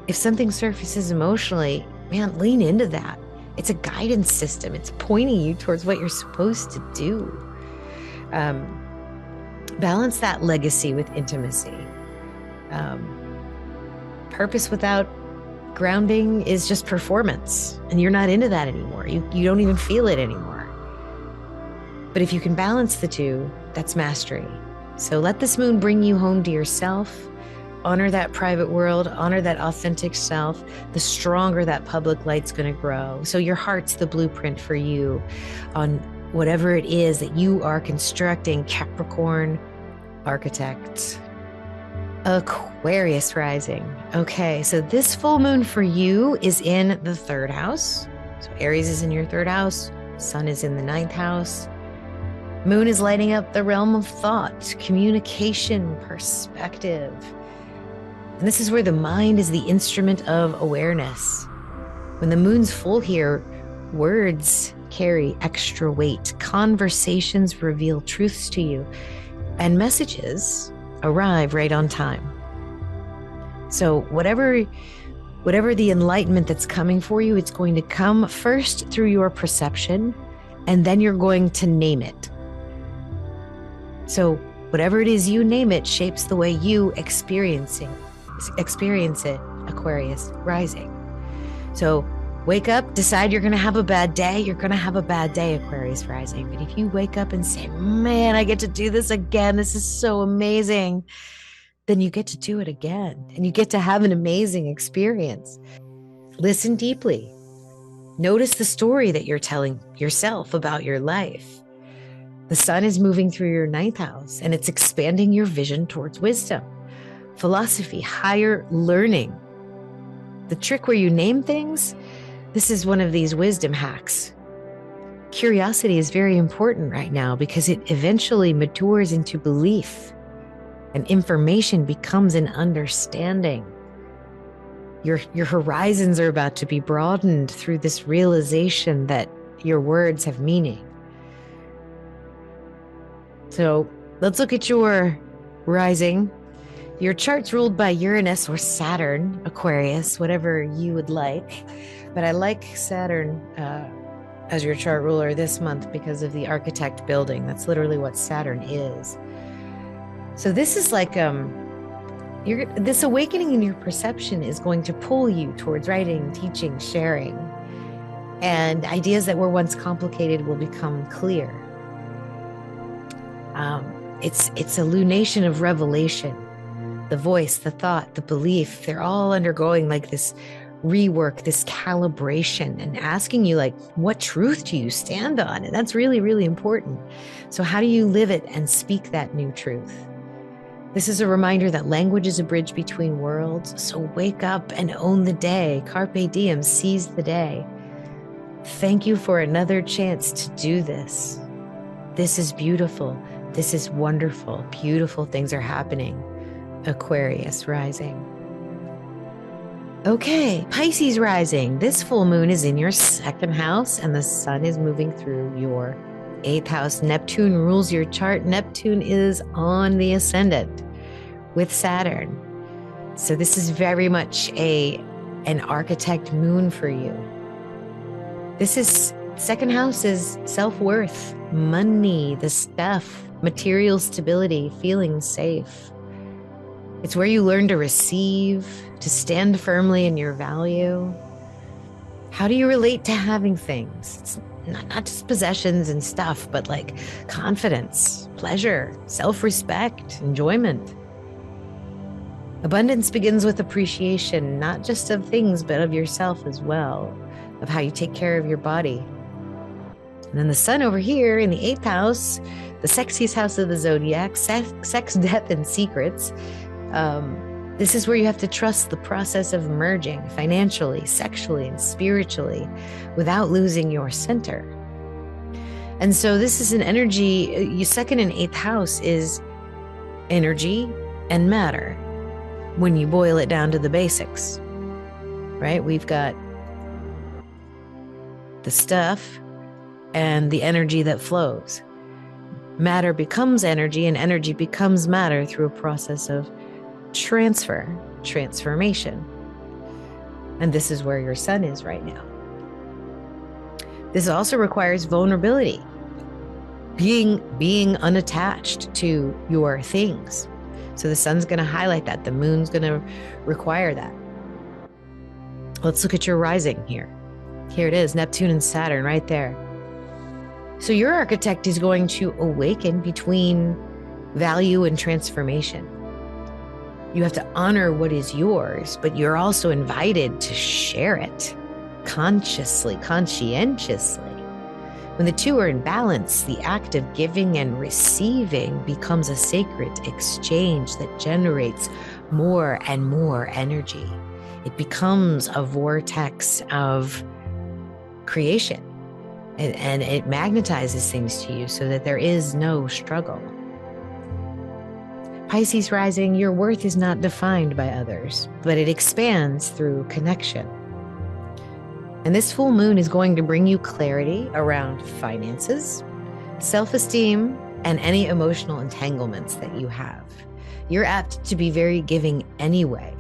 Speaker 1: If something surfaces emotionally, man, lean into that. It's a guidance system. It's pointing you towards what you're supposed to do. Balance that legacy with intimacy. Purpose without grounding is just performance, and you're not into that anymore. You don't even feel it anymore. But if you can balance the two, that's mastery. So let this moon bring you home to yourself. Honor that private world, honor that authentic self. The stronger that public light's going to grow. So your heart's the blueprint for you on whatever it is that you are constructing. Capricorn architect. Aquarius rising. Okay, so this full moon for you is in the 3rd house. So Aries is in your 3rd house. Sun is in the 9th house. Moon is lighting up the realm of thought, communication, perspective. And this is where the mind is the instrument of awareness. When the moon's full here, words carry extra weight. Conversations reveal truths to you, and messages arrive right on time. So whatever the enlightenment that's coming for you, it's going to come first through your perception, and then you're going to name it. So whatever it is you name it shapes the way you experience it, Aquarius Rising. So wake up, decide you're going to have a bad day. You're going to have a bad day, Aquarius Rising. But if you wake up and say, man, I get to do this again, this is so amazing, then you get to do it again, and you get to have an amazing experience. Listen deeply. Notice the story that you're telling yourself about your life. The sun is moving through your 9th house, and it's expanding your vision towards wisdom, philosophy, higher learning. The trick where you name things, this is one of these wisdom hacks. Curiosity is very important right now because it eventually matures into belief, and information becomes an understanding. Your horizons are about to be broadened through this realization that your words have meaning. So let's look at your rising. Your chart's ruled by Uranus or Saturn, Aquarius, whatever you would like. But I like Saturn as your chart ruler this month because of the architect building. That's literally what Saturn is. So this is like this awakening in your perception is going to pull you towards writing, teaching, sharing. And ideas that were once complicated will become clear. It's a lunation of revelation. The voice, the thought, the belief, they're all undergoing like this rework, this calibration, and asking you like, what truth do you stand on? And that's really, really important. So how do you live it and speak that new truth? This is a reminder that language is a bridge between worlds. So wake up and own the day. Carpe diem, seize the day. Thank you for another chance to do this. This is beautiful. This is wonderful. Beautiful things are happening. Aquarius Rising. Okay, Pisces Rising. This full moon is in your second house and the sun is moving through your eighth house. Neptune rules your chart. Neptune is on the ascendant with Saturn. So this is very much an architect moon for you. This is second house is self-worth, money, the stuff, material stability, feeling safe. It's where you learn to receive, to stand firmly in your value. How do you relate to having things? It's not just possessions and stuff, but like confidence, pleasure, self-respect, enjoyment. Abundance begins with appreciation, not just of things, but of yourself as well, of how you take care of your body. And then the sun over here in the eighth house, the sexiest house of the zodiac, sex, death, and secrets. This is where you have to trust the process of merging financially, sexually, and spiritually without losing your center. And so this is an energy, your second and eighth house is energy and matter when you boil it down to the basics, right? We've got the stuff and the energy that flows. Matter becomes energy and energy becomes matter through a process of transformation. And this is where your sun is right now. This also requires vulnerability, being unattached to your things. So the sun's going to highlight that. The moon's going to require that. Let's look at your rising here. Here it is, Neptune and Saturn right there. So your architect is going to awaken between value and transformation. You have to honor what is yours, but you're also invited to share it consciously, conscientiously. When the two are in balance, the act of giving and receiving becomes a sacred exchange that generates more and more energy. It becomes a vortex of creation, and it magnetizes things to you so that there is no struggle. Pisces Rising, your worth is not defined by others, but it expands through connection. And this full moon is going to bring you clarity around finances, self-esteem, and any emotional entanglements that you have. You're apt to be very giving anyway,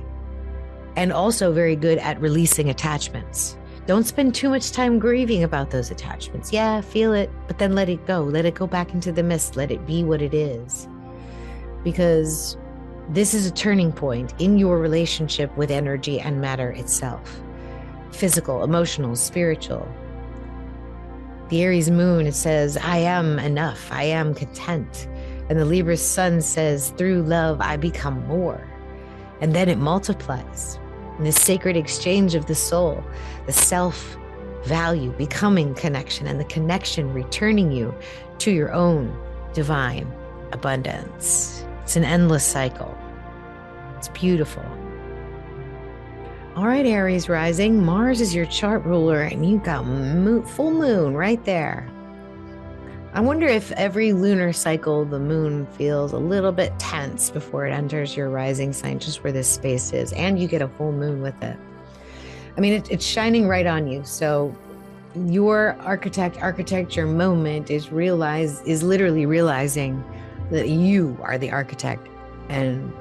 Speaker 1: and also very good at releasing attachments. Don't spend too much time grieving about those attachments. Yeah, feel it, but then let it go. Let it go back into the mist. Let it be what it is. Because this is a turning point in your relationship with energy and matter itself. Physical, emotional, spiritual. The Aries Moon, it says, I am enough. I am content. And the Libra Sun says, through love, I become more. And then it multiplies. In this sacred exchange of the soul, the self-value becoming connection, and the connection returning you to your own divine abundance. It's an endless cycle. It's beautiful. All right, Aries Rising, Mars is your chart ruler, and you got full moon right there. I wonder if every lunar cycle, the moon feels a little bit tense before it enters your rising sign, just where this space is, and you get a full moon with it. I mean, it's shining right on you. So your architecture moment is literally realizing that you are the architect and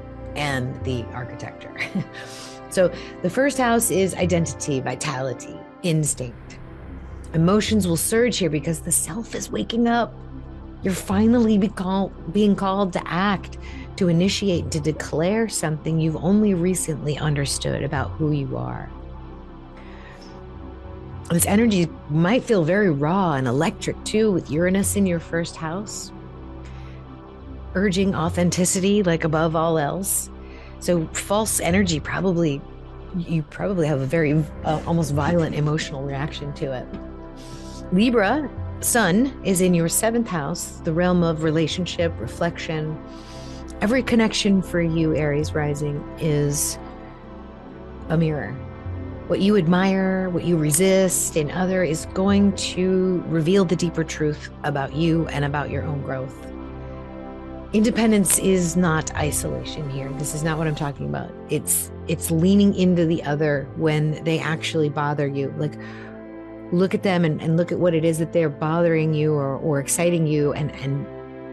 Speaker 1: the architecture. So the first house is identity, vitality, instinct. Emotions will surge here because the self is waking up. You're finally being called to act, to initiate, to declare something you've only recently understood about who you are. This energy might feel very raw and electric too, with Uranus in your first house, urging authenticity like above all else. So false energy you probably have a very almost violent emotional reaction to it. Libra Sun is in your seventh house, the realm of relationship, reflection. Every connection for you, Aries Rising, is a mirror. What you admire, what you resist in other is going to reveal the deeper truth about you and about your own growth. Independence is not isolation here. This is not what I'm talking about. It's leaning into the other when they actually bother you. Like, look at them and look at what it is that they're bothering you or exciting you, and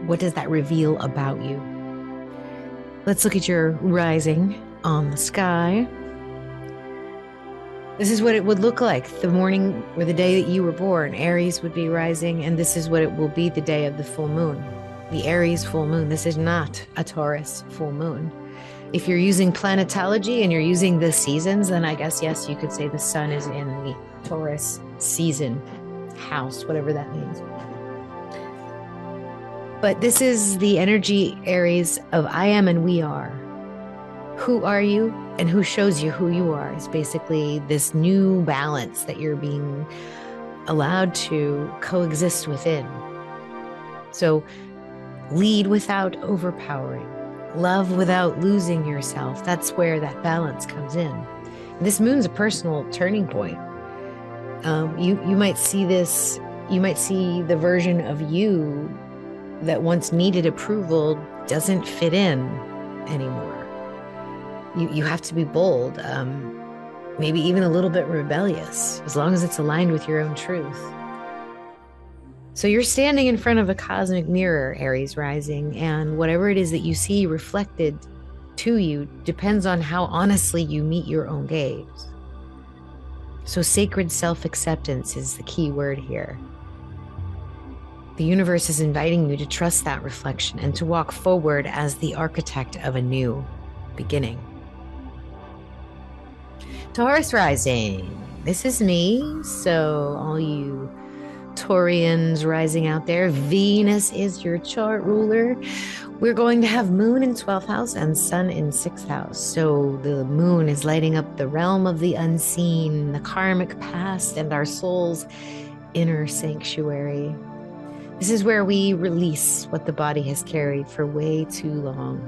Speaker 1: what does that reveal about you? Let's look at your rising on the sky. This is what it would look like the morning or the day that you were born. Aries would be rising, and this is what it will be the day of the full moon. The Aries full moon. This is not a Taurus full moon. If you're using planetology and you're using the seasons, then I guess, yes, you could say the sun is in the Taurus season house, whatever that means. But this is the energy, Aries, of I am and we are. Who are you and who shows you who you are is basically this new balance that you're being allowed to coexist within. So lead without overpowering, love without losing yourself. That's where that balance comes in. And this moon's a personal turning point. You might see this, you might see the version of you that once needed approval doesn't fit in anymore. You have to be bold, maybe even a little bit rebellious, as long as it's aligned with your own truth. So you're standing in front of a cosmic mirror, Aries rising, and whatever it is that you see reflected to you depends on how honestly you meet your own gaze. So sacred self-acceptance is the key word here. The universe is inviting you to trust that reflection and to walk forward as the architect of a new beginning. Taurus rising. This is me. So all you Taurians rising out there, Venus is your chart ruler. We're going to have moon in 12th house and sun in 6th house. So the moon is lighting up the realm of the unseen, the karmic past, and our soul's inner sanctuary. This is where we release what the body has carried for way too long.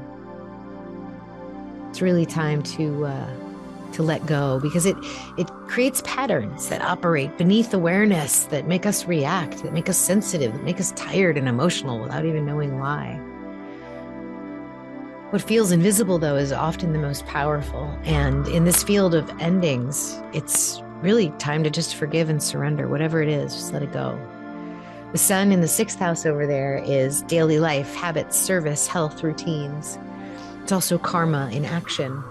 Speaker 1: It's really time to let go, because it creates patterns that operate beneath awareness, that make us react, that make us sensitive, that make us tired and emotional without even knowing why. What feels invisible, though, is often the most powerful. And in this field of endings, it's really time to just forgive and surrender. Whatever it is, just let it go. The sun in the 6th house over there is daily life, habits, service, health, routines. It's also karma in action.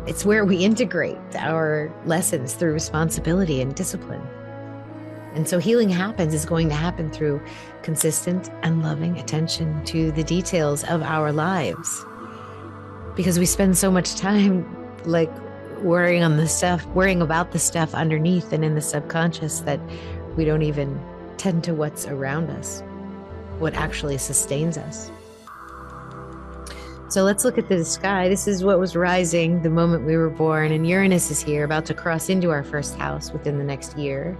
Speaker 1: It's where we integrate our lessons through responsibility and discipline. And so healing is going to happen through consistent and loving attention to the details of our lives. Because we spend so much time like worrying about the stuff underneath and in the subconscious that we don't even tend to what's around us, what actually sustains us. So let's look at the sky. This is what was rising the moment we were born, and Uranus is here, about to cross into our 1st house within the next year.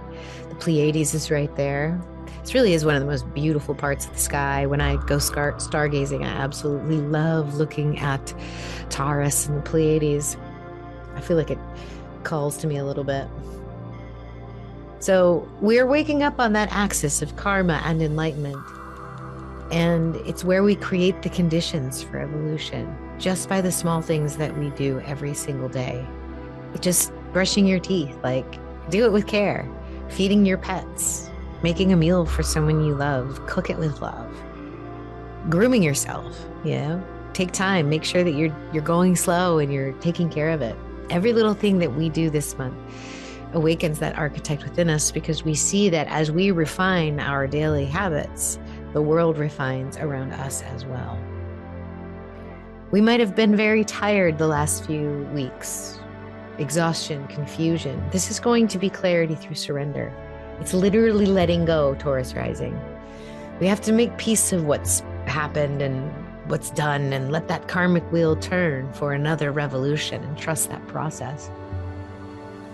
Speaker 1: The Pleiades is right there. This really is one of the most beautiful parts of the sky. When I go stargazing, I absolutely love looking at Taurus and the Pleiades. I feel like it calls to me a little bit. So we're waking up on that axis of karma and enlightenment. And it's where we create the conditions for evolution, just by the small things that we do every single day. Just brushing your teeth, like, do it with care. Feeding your pets, making a meal for someone you love, cook it with love. Grooming yourself, take time, make sure that you're going slow and you're taking care of it. Every little thing that we do this month awakens that architect within us, because we see that as we refine our daily habits, the world refines around us as well. We might have been very tired the last few weeks. Exhaustion, confusion. This is going to be clarity through surrender. It's literally letting go, Taurus rising. We have to make peace of what's happened and what's done, and let that karmic wheel turn for another revolution, and trust that process.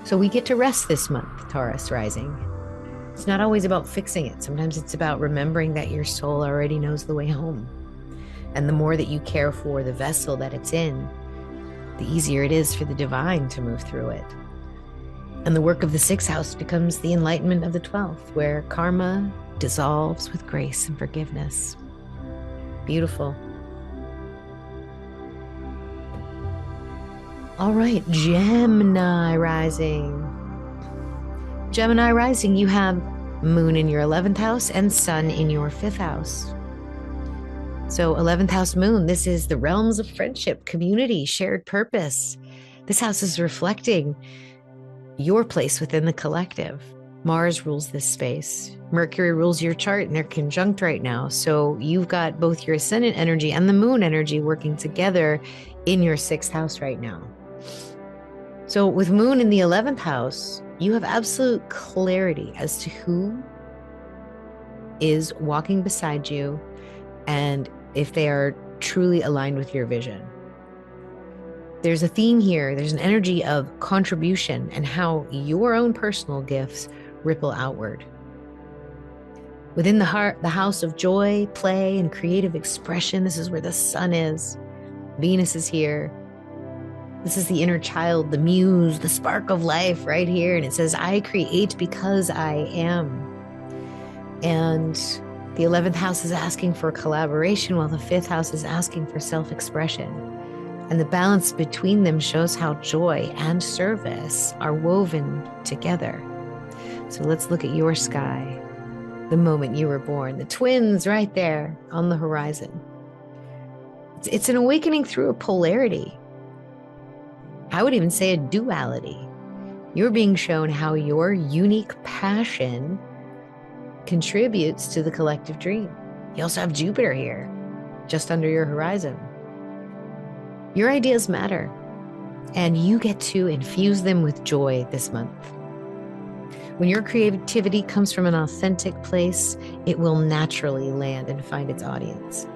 Speaker 1: So we get to rest this month, Taurus rising. It's not always about fixing it. Sometimes it's about remembering that your soul already knows the way home. And the more that you care for the vessel that it's in, the easier it is for the divine to move through it. And the work of the 6th house becomes the enlightenment of the 12th, where karma dissolves with grace and forgiveness. Beautiful. All right, Gemini Rising. Gemini Rising, you have Moon in your 11th house and Sun in your 5th house. So 11th house Moon, this is the realms of friendship, community, shared purpose. This house is reflecting your place within the collective. Mars rules this space. Mercury rules your chart, and they're conjunct right now. So you've got both your ascendant energy and the moon energy working together in your 6th house right now. So with Moon in the 11th house, you have absolute clarity as to who is walking beside you and if they are truly aligned with your vision. There's a theme here. There's an energy of contribution and how your own personal gifts ripple outward. Within the house of joy, play, and creative expression, this is where the sun is. Venus is here. This is the inner child, the muse, the spark of life right here. And it says, I create because I am. And the 11th house is asking for collaboration, while the 5th house is asking for self-expression. And the balance between them shows how joy and service are woven together. So let's look at your sky, the moment you were born, the twins right there on the horizon. It's an awakening through a polarity. I would even say a duality. You're being shown how your unique passion contributes to the collective dream. You also have Jupiter here, just under your horizon. Your ideas matter, and you get to infuse them with joy this month. When your creativity comes from an authentic place, it will naturally land and find its audience.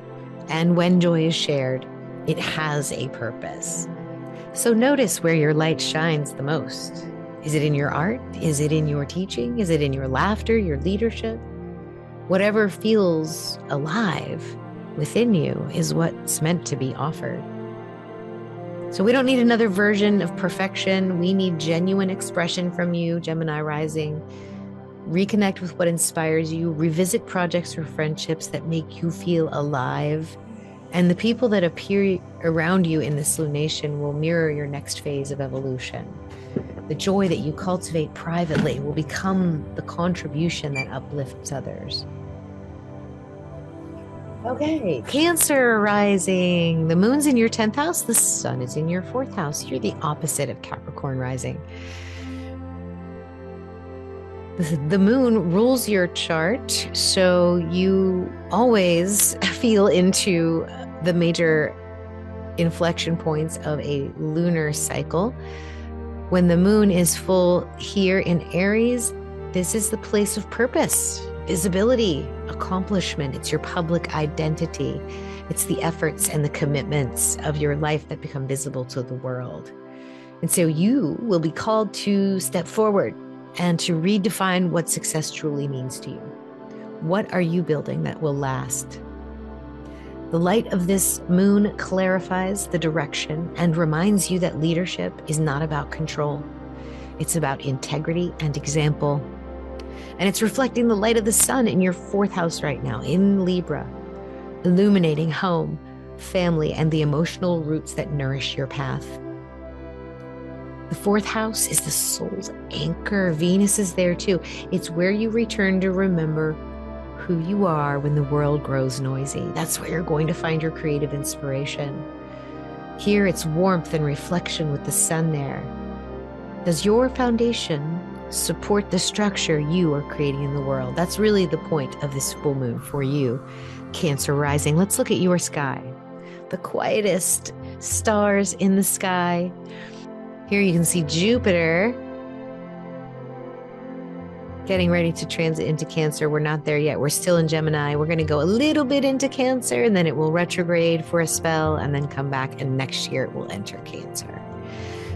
Speaker 1: And when joy is shared, it has a purpose. So notice where your light shines the most. Is it in your art? Is it in your teaching? Is it in your laughter, your leadership? Whatever feels alive within you is what's meant to be offered. So we don't need another version of perfection. We need genuine expression from you, Gemini Rising. Reconnect with what inspires you. Revisit projects or friendships that make you feel alive. And the people that appear around you in this lunation will mirror your next phase of evolution. The joy that you cultivate privately will become the contribution that uplifts others. Okay, Cancer Rising. The moon's in your 10th house. The sun is in your 4th house. You're the opposite of Capricorn Rising. The moon rules your chart, so you always feel into the major inflection points of a lunar cycle. When the moon is full here in Aries, this is the place of purpose, visibility, accomplishment. It's your public identity. It's the efforts and the commitments of your life that become visible to the world. And so you will be called to step forward and to redefine what success truly means to you. What are you building that will last? The light of this moon clarifies the direction and reminds you that leadership is not about control. It's about integrity and example. And it's reflecting the light of the sun in your 4th house right now, in Libra, illuminating home, family, and the emotional roots that nourish your path. The 4th house is the soul's anchor. Venus is there too. It's where you return to remember who you are when the world grows noisy. That's where you're going to find your creative inspiration. Here it's warmth and reflection with the sun there. Does your foundation support the structure you are creating in the world? That's really the point of this full moon for you, Cancer Rising. Let's look at your sky. The quietest stars in the sky. Here you can see Jupiter getting ready to transit into Cancer. We're not there yet. We're still in Gemini. We're going to go a little bit into Cancer, and then it will retrograde for a spell and then come back, and next year it will enter Cancer.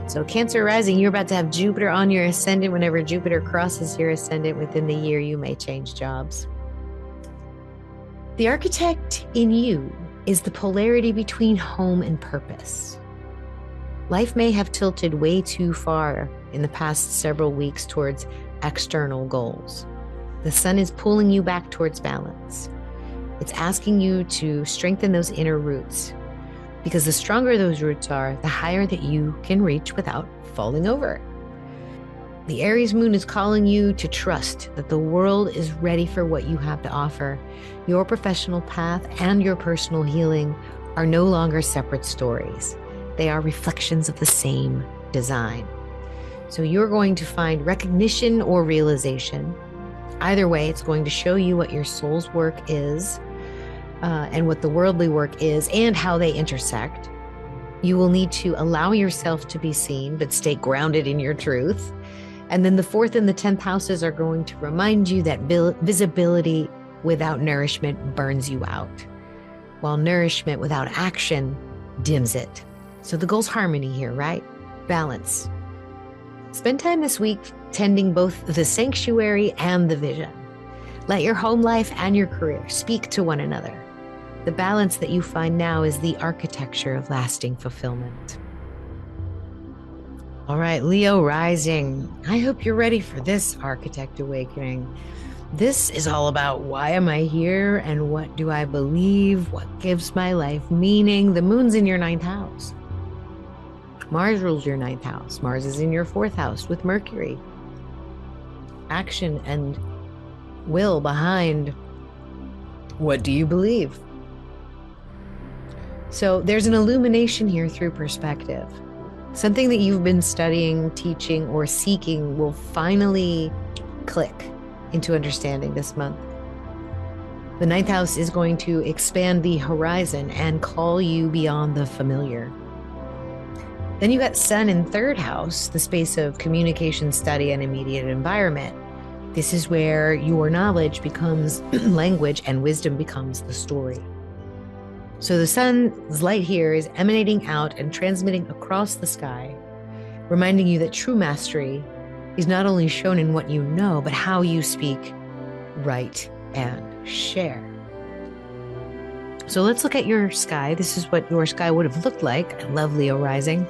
Speaker 1: So Cancer Rising, you're about to have Jupiter on your ascendant. Whenever Jupiter crosses your ascendant within the year, you may change jobs. The architect in you is the polarity between home and purpose. Life may have tilted way too far in the past several weeks towards external goals. The sun is pulling you back towards balance. It's asking you to strengthen those inner roots, because the stronger those roots are, the higher that you can reach without falling over. The Aries Moon is calling you to trust that the world is ready for what you have to offer. Your professional path and your personal healing are no longer separate stories. They are reflections of the same design. So you're going to find recognition or realization. Either way, it's going to show you what your soul's work is, and what the worldly work is, and how they intersect. You will need to allow yourself to be seen, but stay grounded in your truth. And then the 4th and the 10th houses are going to remind you that visibility without nourishment burns you out, while nourishment without action dims it. So the goal's harmony here, right? Balance. Spend time this week tending both the sanctuary and the vision. Let your home life and your career speak to one another. The balance that you find now is the architecture of lasting fulfillment. All right, Leo Rising. I hope you're ready for this architect awakening. This is all about why am I here and what do I believe? What gives my life meaning? The moon's in your 9th house. Mars rules your 9th house. Mars is in your 4th house with Mercury. Action and will behind what do you believe? So there's an illumination here through perspective. Something that you've been studying, teaching, or seeking will finally click into understanding this month. The 9th house is going to expand the horizon and call you beyond the familiar. Then you got Sun in 3rd house, the space of communication, study, and immediate environment. This is where your knowledge becomes language and wisdom becomes the story. So the sun's light here is emanating out and transmitting across the sky, reminding you that true mastery is not only shown in what you know, but how you speak, write, and share. So let's look at your sky. This is what your sky would have looked like. I love Leo Rising.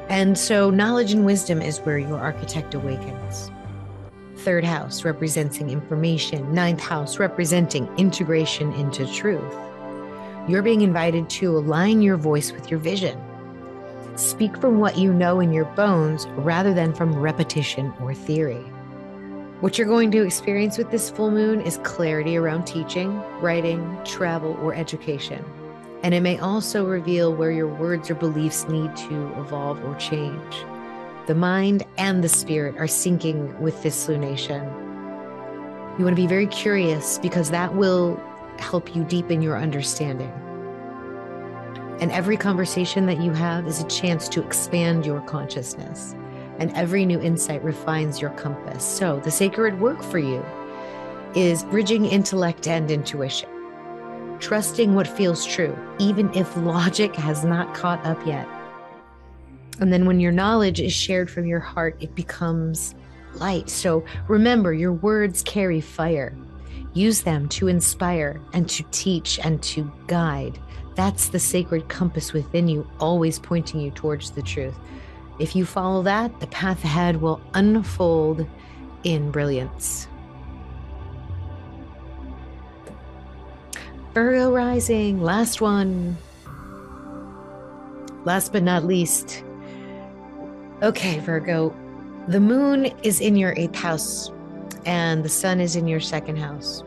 Speaker 1: And so knowledge and wisdom is where your architect awakens. 3rd house representing information, 9th house representing integration into truth. You're being invited to align your voice with your vision. Speak from what you know in your bones rather than from repetition or theory. What you're going to experience with this full moon is clarity around teaching, writing, travel, or education. And it may also reveal where your words or beliefs need to evolve or change. The mind and the spirit are syncing with this lunation. You want to be very curious because that will help you deepen your understanding. And every conversation that you have is a chance to expand your consciousness. And every new insight refines your compass. So the sacred work for you is bridging intellect and intuition. Trusting what feels true, even if logic has not caught up yet. And then when your knowledge is shared from your heart, it becomes light. So remember, your words carry fire. Use them to inspire and to teach and to guide. That's the sacred compass within you, always pointing you towards the truth. If you follow that, the path ahead will unfold in brilliance. Virgo Rising, last one. Last but not least. Okay, Virgo, the moon is in your 8th house and the sun is in your 2nd house.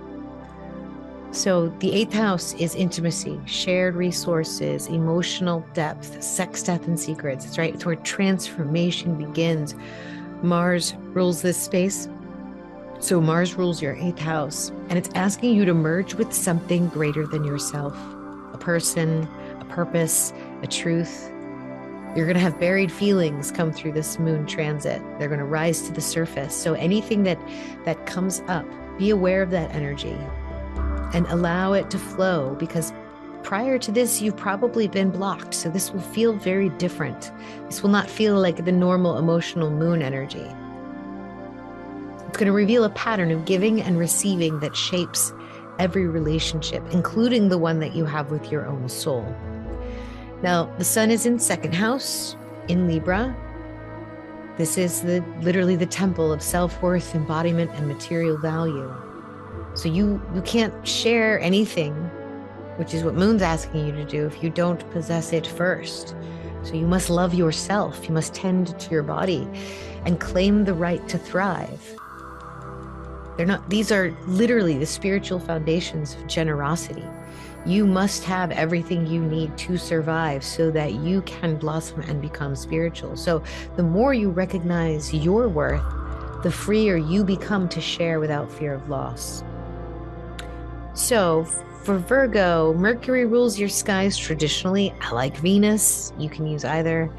Speaker 1: So the 8th house is intimacy, shared resources, emotional depth, sex, death, and secrets. It's right. It's where transformation begins. Mars rules this space. So Mars rules your 8th house, and it's asking you to merge with something greater than yourself, a person, a purpose, a truth. You're going to have buried feelings come through this moon transit. They're going to rise to the surface. So anything that comes up, be aware of that energy and allow it to flow, because prior to this, you've probably been blocked. So this will feel very different. This will not feel like the normal emotional moon energy. It's going to reveal a pattern of giving and receiving that shapes every relationship, including the one that you have with your own soul. Now, the sun is in 2nd house in Libra. This is literally the temple of self-worth, embodiment, and material value. So you can't share anything, which is what Moon's asking you to do, if you don't possess it first. So you must love yourself. You must tend to your body and claim the right to thrive. These are literally the spiritual foundations of generosity. You must have everything you need to survive so that you can blossom and become spiritual. So the more you recognize your worth, the freer you become to share without fear of loss. So for Virgo, Mercury rules your skies traditionally. I like Venus. You can use either.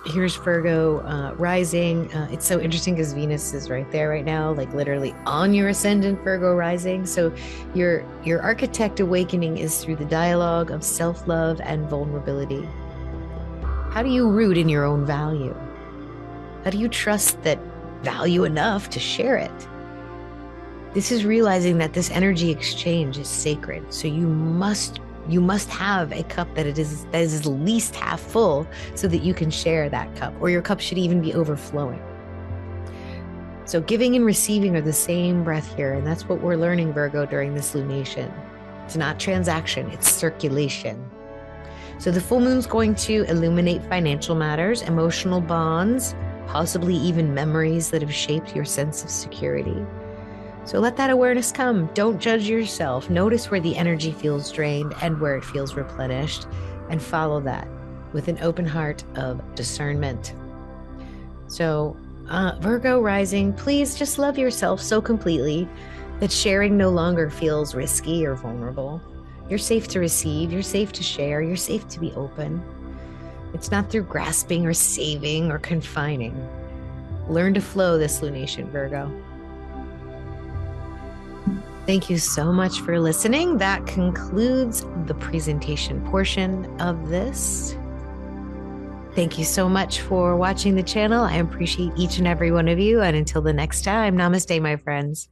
Speaker 1: Here's Virgo rising. It's so interesting because Venus is right there right now, like literally on your ascendant Virgo rising. So your architect awakening is through the dialogue of self-love and vulnerability. How do you root in your own value? How do you trust that value enough to share it? This is realizing that this energy exchange is sacred. So you must have a cup that is at least half full so that you can share that cup, or your cup should even be overflowing. So giving and receiving are the same breath here, and that's what we're learning, Virgo, during this lunation. It's not transaction, it's circulation. So the full moon's going to illuminate financial matters, emotional bonds, possibly even memories that have shaped your sense of security. So let that awareness come. Don't judge yourself. Notice where the energy feels drained and where it feels replenished, and follow that with an open heart of discernment. So Virgo rising, please just love yourself so completely that sharing no longer feels risky or vulnerable. You're safe to receive. You're safe to share. You're safe to be open. It's not through grasping or saving or confining. Learn to flow this lunation, Virgo. Thank you so much for listening. That concludes the presentation portion of this. Thank you so much for watching the channel. I appreciate each and every one of you. And until the next time, namaste, my friends.